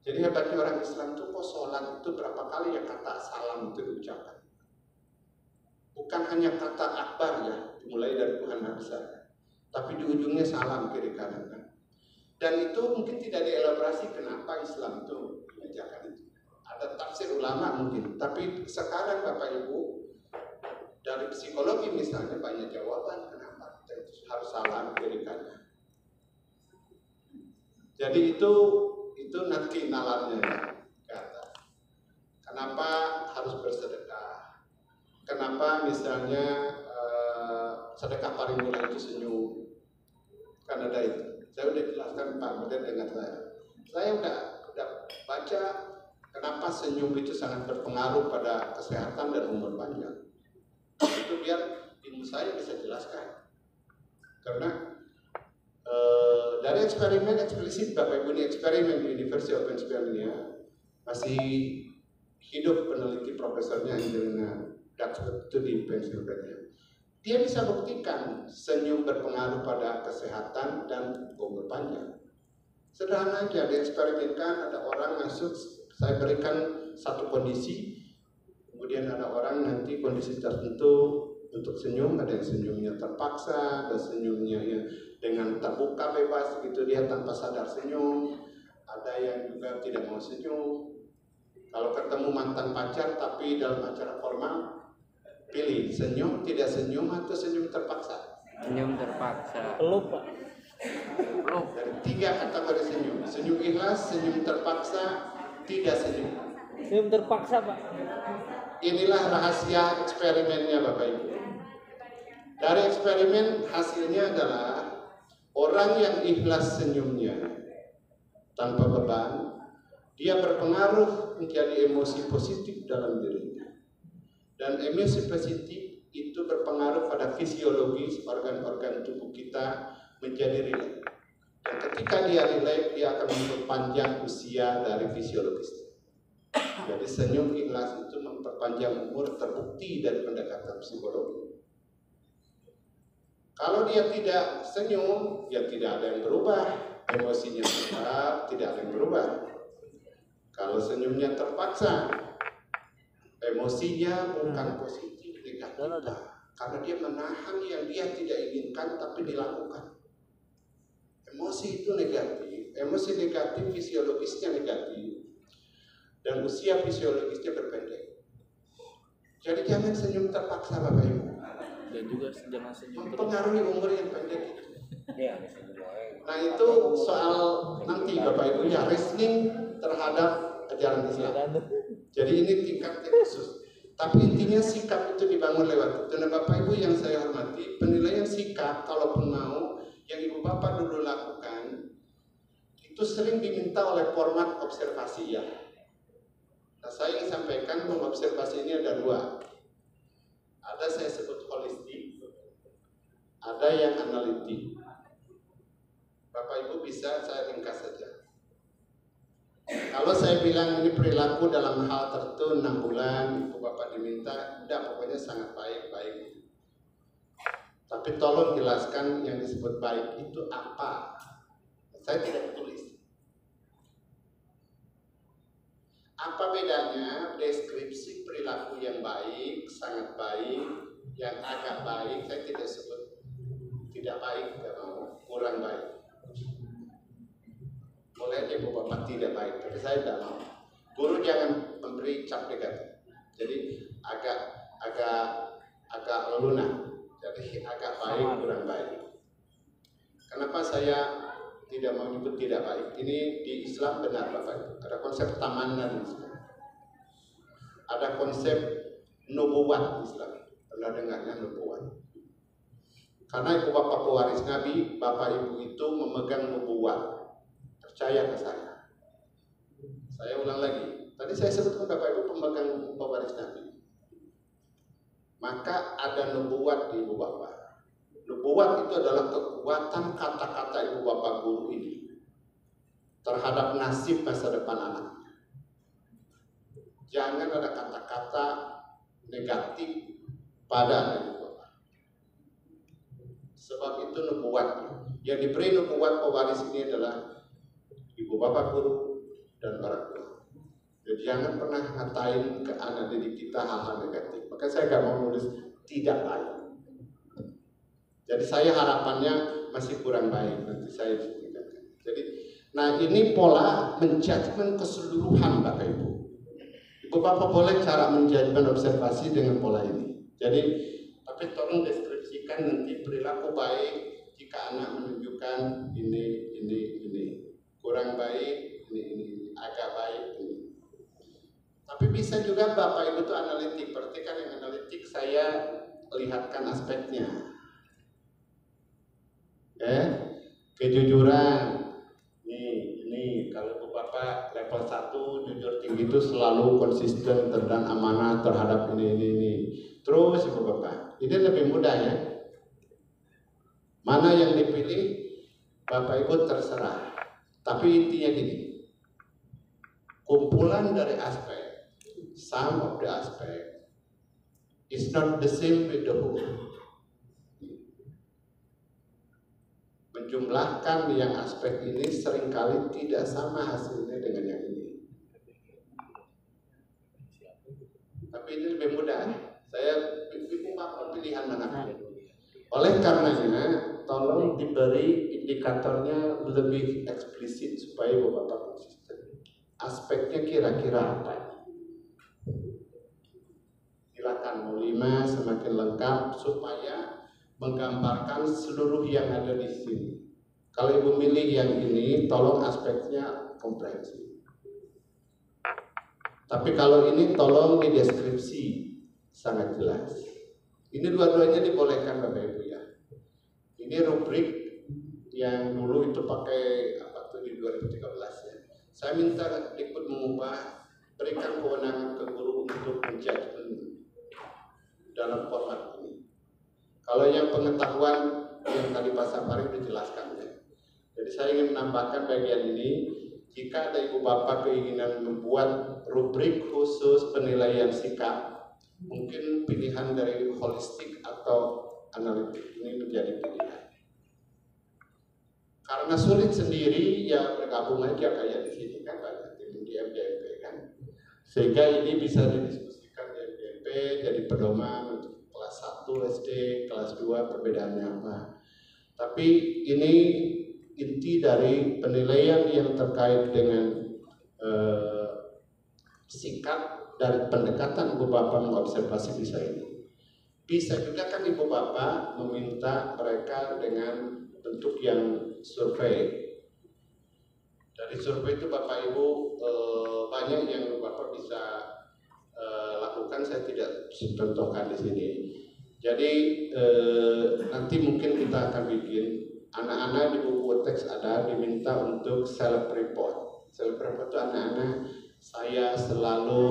Jadi hebatnya orang Islam itu kok sholat itu berapa kali ya kata salam itu diucapkan. Bukan hanya kata akbar ya, dimulai dari Tuhan Maha Besar, tapi di ujungnya salam kiri kanan kan. Dan itu mungkin tidak dielaborasi kenapa Islam itu mengajarkan itu. Ada tafsir ulama mungkin, tapi sekarang Bapak Ibu dari psikologi misalnya banyak jawaban kenapa kita itu harus salam kiri kanan. Jadi itu nanti nalarnya ya, ke atas. Kenapa harus bersedekah? Kenapa misalnya sedekah paling murah itu senyum? Kan ada itu. Saya udah jelaskan Pak Muda dengan saya. Saya udah baca kenapa senyum itu sangat berpengaruh pada kesehatan dan umur panjang. Itu biar ilmu saya bisa jelaskan. Karena dari eksperimen eksplisit Bapak Ibu, ini eksperimen di University of Pennsylvania, masih hidup peneliti profesornya Angelina Duckworth itu di Pennsylvania. Dia bisa buktikan senyum berpengaruh pada kesehatan dan umur panjang. Sederhana aja, dieksperimenkan, ada orang masuk, saya berikan satu kondisi, kemudian ada orang nanti kondisi tertentu untuk senyum, ada yang senyumnya terpaksa, ada senyumnya yang dengan terbuka bebas gitu dia tanpa sadar senyum, ada yang juga tidak mau senyum. Kalau ketemu mantan pacar tapi dalam acara formal, pilih senyum, tidak senyum atau senyum terpaksa. Senyum terpaksa. Peluk Pak. Peluk. Dari 3 kategori senyum: senyum ikhlas, senyum terpaksa, tidak senyum. Senyum terpaksa Pak. Inilah rahasia eksperimennya Bapak Ibu. Dari eksperimen hasilnya adalah orang yang ikhlas senyumnya tanpa beban, dia berpengaruh menjadi emosi positif dalam dirinya. Dan emosi positif itu berpengaruh pada fisiologis organ-organ tubuh kita menjadi rileks. Dan ketika dia rileks, dia akan memperpanjang usia dari fisiologisnya. Jadi senyum ikhlas itu memperpanjang umur, terbukti dari pendekatan psikologi. Kalau dia tidak senyum, ya tidak ada yang berubah. Emosinya tetap tidak ada yang berubah. Kalau senyumnya terpaksa, emosinya bukan positif, negatif. Karena dia menahan yang dia tidak inginkan tapi dilakukan. Emosi itu negatif. Emosi negatif fisiologisnya negatif. Dan usia fisiologisnya berpendek. Jadi jangan senyum terpaksa Bapak Ibu. Dan juga jangan senyum terus. Mempengaruhi umur yang pendek itu. Iya. Nah itu soal nanti Bapak Ibu ya reasoning terhadap ajaran Islam. Jadi ini tingkatnya khusus. Tapi intinya sikap itu dibangun lewat itu. Dan Bapak Ibu yang saya hormati, penilaian sikap kalaupun mau yang Ibu Bapak dulu lakukan itu sering diminta oleh format observasi ya. Nah saya ingin sampaikan bahwa observasi ini ada 2. Ada saya sebut holistik, ada yang analitik. Bapak Ibu bisa saya ringkas saja. Kalau saya bilang ini perilaku dalam hal tertentu 6 bulan, Ibu Bapak diminta, udah pokoknya sangat baik-baik. Tapi tolong jelaskan yang disebut baik itu apa. Saya tidak tulis. Apa bedanya deskripsi perilaku yang baik, sangat baik, yang agak baik, saya tidak sebut tidak baik, tidak mau, kurang baik. Mulai Ibu Bapak tidak baik, tapi saya tidak mau. Guru jangan memberi cap negatif. Jadi agak lunak. Jadi agak baik, kurang baik. Kenapa saya tidak mau nyebut tidak baik? Ini di Islam benar Bapak Ibu. Ada konsep tamannan di Islam. Ada konsep nubuwat di Islam. Pernah dengarnya nubuwat? Karena Ibu Bapak pewaris Nabi, Bapak Ibu itu memegang nubuwat. Percaya ke saya. Saya ulang lagi. Tadi saya sebutkan Bapak Ibu pemegang pewaris Nabi. Maka ada nubuwat di Ibu Bapak. Nubuat itu adalah kekuatan kata-kata ibu bapak guru ini terhadap nasib masa depan anaknya. Jangan ada kata-kata negatif pada anak ibu bapak. Sebab itu nubuatnya. Yang diberi nubuat pewaris ini adalah ibu bapak guru dan orang tua. Jadi jangan pernah ngatain ke anak didik kita hal-hal negatif. Maka saya gak mau nulis tidak baik. Jadi saya harapannya masih kurang baik. Nanti saya sebutkan. Jadi, nah ini pola menjudgment keseluruhan Bapak Ibu. Ibu Bapak boleh cara menjudgment observasi dengan pola ini. Jadi, tapi tolong deskripsikan nanti perilaku baik jika anak menunjukkan ini. Kurang baik, ini. Agak baik, ini. Tapi bisa juga Bapak Ibu itu analitik. Perhatikan yang analitik saya lihatkan aspeknya. Kejujuran. Ini kalau Ibu Bapak level 1 jujur tinggi itu selalu konsisten dan amanah terhadap ini. Terus Ibu Bapak, ini lebih mudah ya. Mana yang dipilih Bapak Ibu terserah. Tapi intinya gini. Kumpulan dari aspek, sum of the aspect is not the same with the whole. Menjumlahkan yang aspek ini seringkali tidak sama hasilnya dengan yang ini. Tapi ini lebih mudah. Saya pilih pilihan mana. Oleh karenanya, tolong diberi indikatornya lebih eksplisit supaya Bapak konsisten. Aspeknya kira-kira apa? Silakan mau 5 semakin lengkap supaya menggambarkan seluruh yang ada di sini. Kalau Ibu milih yang ini, tolong aspeknya komprehensif. Tapi kalau ini tolong di deskripsi sangat jelas. Ini dua-duanya dibolehkan Bapak Ibu ya. Ini rubrik yang dulu itu pakai apa tuh di 2013 ya. Saya minta ikut mengubah, berikan kewenangan ke guru untuk menjudgment dalam format ini. Kalau yang pengetahuan yang tadi Pak Sapari dijelaskan ya. Jadi saya ingin menambahkan bagian ini, jika ada ibu bapak keinginan membuat rubrik khusus penilaian sikap, mungkin pilihan dari holistik atau analitik ini menjadi pilihan. Karena sulit sendiri ya bergabung aja kayak di sini kan banyak tim di MDMP kan. Sehingga ini bisa didiskusikan di MDMP jadi pedoman untuk kelas 1 SD, kelas 2 perbedaannya apa. Tapi ini inti dari penilaian yang terkait dengan sikap dari pendekatan ibu bapak mengobservasi bisa ini. Bisa juga kan ibu bapak meminta mereka dengan bentuk yang survei. Dari survei itu bapak ibu banyak yang bapak bisa lakukan, saya tidak contohkan di sini. Jadi nanti mungkin kita akan bikin anak-anak di buku teks ada diminta untuk self report. Self report itu anak-anak saya selalu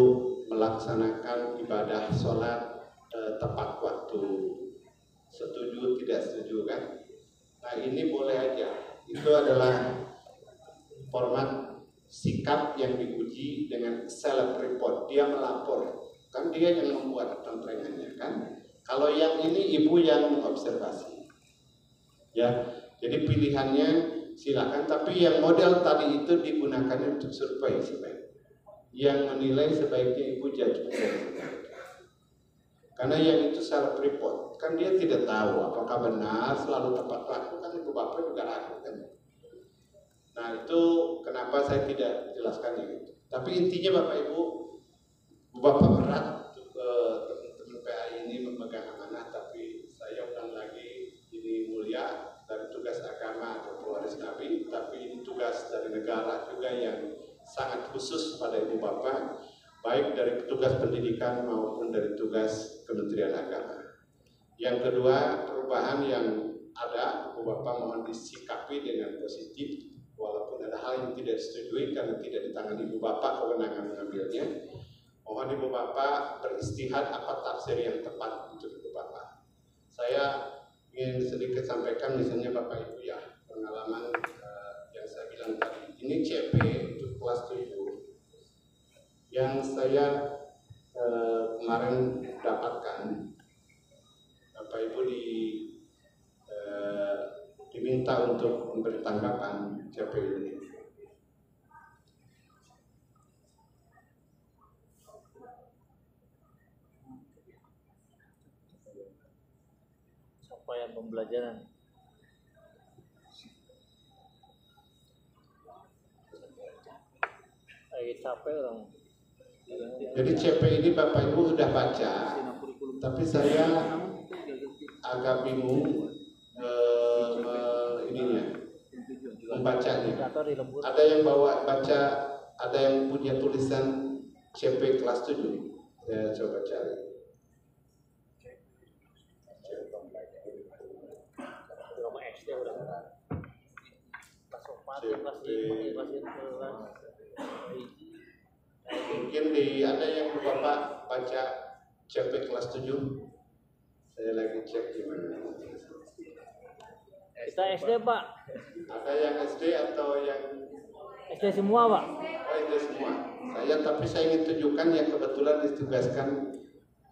melaksanakan ibadah sholat tepat waktu. Setuju tidak setuju kan? Nah ini boleh aja. Itu adalah format sikap yang diuji dengan self report. Dia melapor, kan dia yang membuat temprengannya kan. Kalau yang ini ibu yang mengobservasi, ya. Jadi pilihannya silakan. Tapi yang model tadi itu digunakan untuk survei sebaiknya. Yang menilai sebaiknya ibu judgement. Karena yang itu self report, kan dia tidak tahu apakah benar selalu tepat waktu, kan ibu bapak juga ragu kan. Nah itu kenapa saya tidak jelaskan yang itu. Tapi intinya Bapak Ibu, Bapak berat untuk teman-teman PAI ini memegang amanah, tapi saya ulang lagi, ini mulia dari tugas agama atau pewaris Nabi, tapi ini tugas dari negara juga yang sangat khusus pada Ibu Bapak, baik dari tugas pendidikan maupun dari tugas Kementerian Agama. Yang kedua, perubahan yang ada, Ibu Bapak mohon disikapi dengan positif. Walaupun ada hal yang tidak disetujui karena tidak di tangan ibu bapak kewenangan mengambilnya, mohon ibu bapak beristihad apa tafsir yang tepat untuk ibu bapak. Saya ingin sedikit sampaikan, misalnya Bapak Ibu ya, pengalaman yang saya bilang tadi. Ini CP untuk kelas 7 yang saya kemarin dapatkan. Bapak Ibu diminta untuk memberi tanggapan CP ini. Capaian pembelajaran. Lagi capek orang. Jadi CP ini Bapak Ibu sudah baca, tapi saya agak bingung membacanya. Ada yang baca, ada yang punya tulisan CP kelas 7. Saya coba cari. SD udah kelas 4, kelas 5, kelas 6. Mungkin ada yang Bapak baca CP kelas 7. Saya lagi cek gimana. Kita SD Pak. Ada yang SD atau yang SD semua Pak. Oh SD semua. Tapi saya ingin tunjukkan yang kebetulan ditugaskan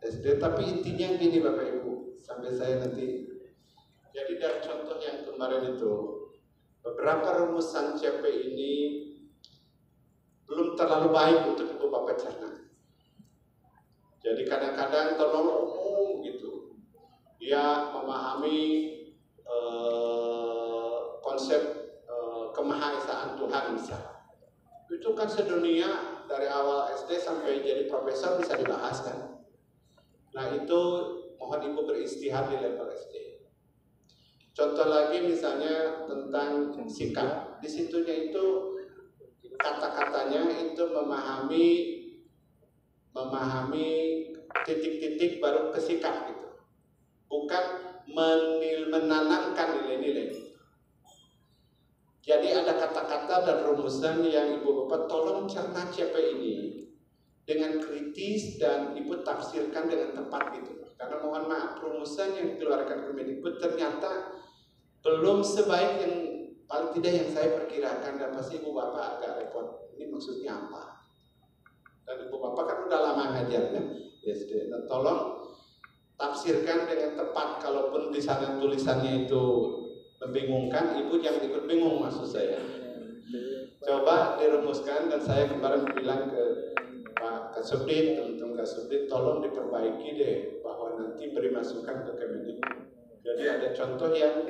SD. Tapi intinya gini Bapak Ibu, sampai saya nanti. Jadi dari contoh yang kemarin itu, beberapa rumusan CP ini belum terlalu baik untuk Ibu Bapak cerna. Jadi kadang-kadang terlalu umum gitu. Dia memahami konsep kemahaesaan Tuhan misalnya. Itu kan sedunia dari awal SD sampai jadi profesor bisa dibahas kan. Nah itu mohon Ibu beristihad di level SD. Contoh lagi misalnya tentang sikap. Di situnya itu kata-katanya itu memahami titik-titik baru ke sikap gitu. Bukan menanamkan nilai-nilai. Jadi ada kata-kata dan rumusan yang Ibu Bapak tolong cerna CP ini dengan kritis dan Ibu tafsirkan dengan tepat gitu. Karena mohon maaf, rumusan yang dikeluarkan Kemendikbud ternyata belum sebaik yang paling tidak yang saya perkirakan, dan pasti Ibu Bapak agak repot. Ini maksudnya apa? Dan Ibu Bapak kan udah lama ngajarnya SD. Dan tolong tafsirkan dengan tepat. Kalaupun di sana tulisannya itu membingungkan, Ibu jangan ikut bingung maksud saya. Coba dirumuskan, dan saya kemarin bilang ke Pak Kasubdit, teman-teman Kasubdit, tolong diperbaiki deh, bahwa nanti beri masukan ke Kemendikbud. Jadi ada contoh yang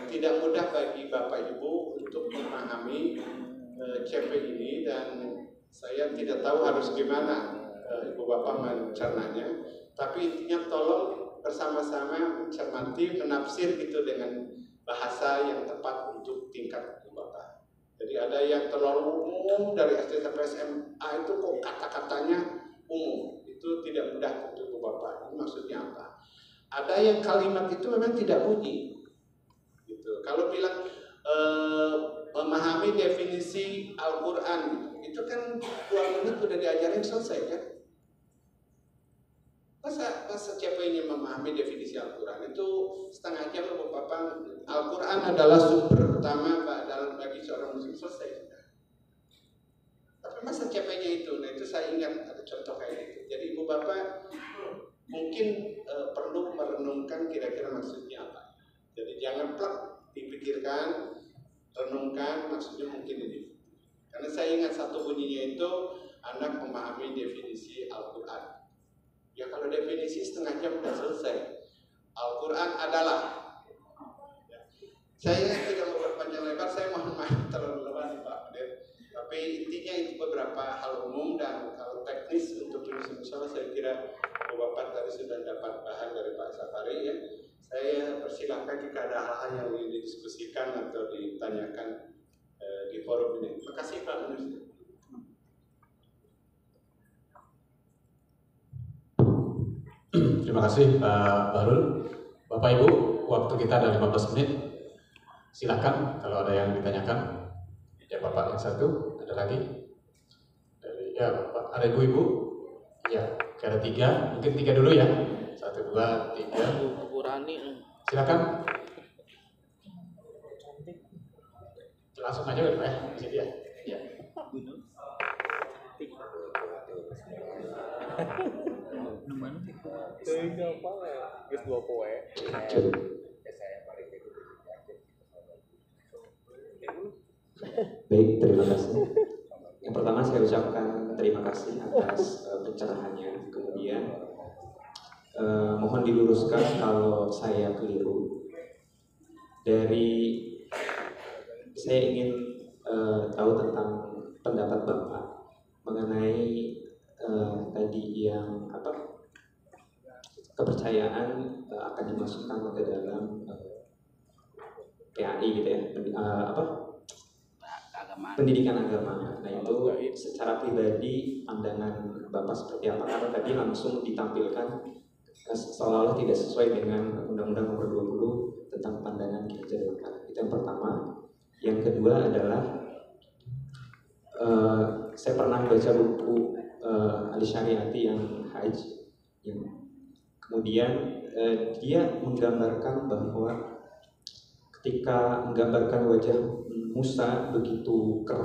tidak mudah bagi Bapak Ibu untuk memahami CP ini, dan saya tidak tahu harus gimana Ibu Bapak mencernanya. Tapi intinya tolong bersama-sama mencermati, menafsir gitu dengan bahasa yang tepat untuk tingkat Ibu Bapak. Jadi ada yang terlalu umum dari SD sampai SMA itu kok kata-katanya umum. Itu tidak mudah untuk Ibu Bapak. Ini maksudnya apa? Ada yang kalimat itu memang tidak bunyi. Gitu. Kalau bilang memahami definisi Al-Quran, itu kan 2 menit sudah diajarin selesai kan? Masa CP ini memahami definisi Al-Quran itu setengah jam Bapak. Al-Quran adalah sumber utama bagi seorang muslim, selesai. Tapi masa CP-nya itu, nah itu saya ingat ada contoh kayak gitu. Jadi Ibu Bapak mungkin perlu merenungkan kira-kira maksudnya apa. Jadi jangan plak dipikirkan, renungkan maksudnya mungkin ini. Karena saya ingat satu bunyinya itu anak memahami definisi Al-Quran. Ya kalau definisi setengah jam sudah selesai. Al-Quran adalah. Ya. Saya tidak mau berpanjang lebar, saya mohon maaf terlalu lebar Pak Kadir. Tapi intinya itu beberapa hal umum, dan kalau teknis untuk misalnya saya kira Bapak tadi sudah dapat bahan dari Pak Safari ya. Saya persilahkan jika ada hal-hal yang ingin didiskusikan atau ditanyakan di forum ini. Terima kasih Pak Minister. Terima kasih Pak Bahrul. Bapak Ibu, waktu kita ada 15 menit. Silakan kalau ada yang ditanyakan. Ya Bapak yang satu, ada lagi. Ya Bapak, ada ibu-ibu. Ya, ada 3, mungkin 3 dulu ya. 1, 2, 3. Bu Rani. Silakan. Langsung aja Pak ya, di situ ya. Ya. Baik, terima kasih. Yang pertama saya ucapkan terima kasih atas pencerahannya. Kemudian mohon diluruskan kalau saya keliru. Saya ingin tahu tentang pendapat Bapak mengenai tadi yang kepercayaan akan dimasukkan ke dalam PAI gitu ya, pendidikan agama. Nah itu secara pribadi pandangan Bapak seperti apa? Karena tadi langsung ditampilkan seolah-olah tidak sesuai dengan Undang-Undang Nomor 20 tentang pandangan kinerja Golkar. Itu yang pertama. Yang kedua adalah saya pernah baca buku Ali Syariati yang Hajj, kemudian dia menggambarkan bahwa ketika menggambarkan wajah Musa begitu keras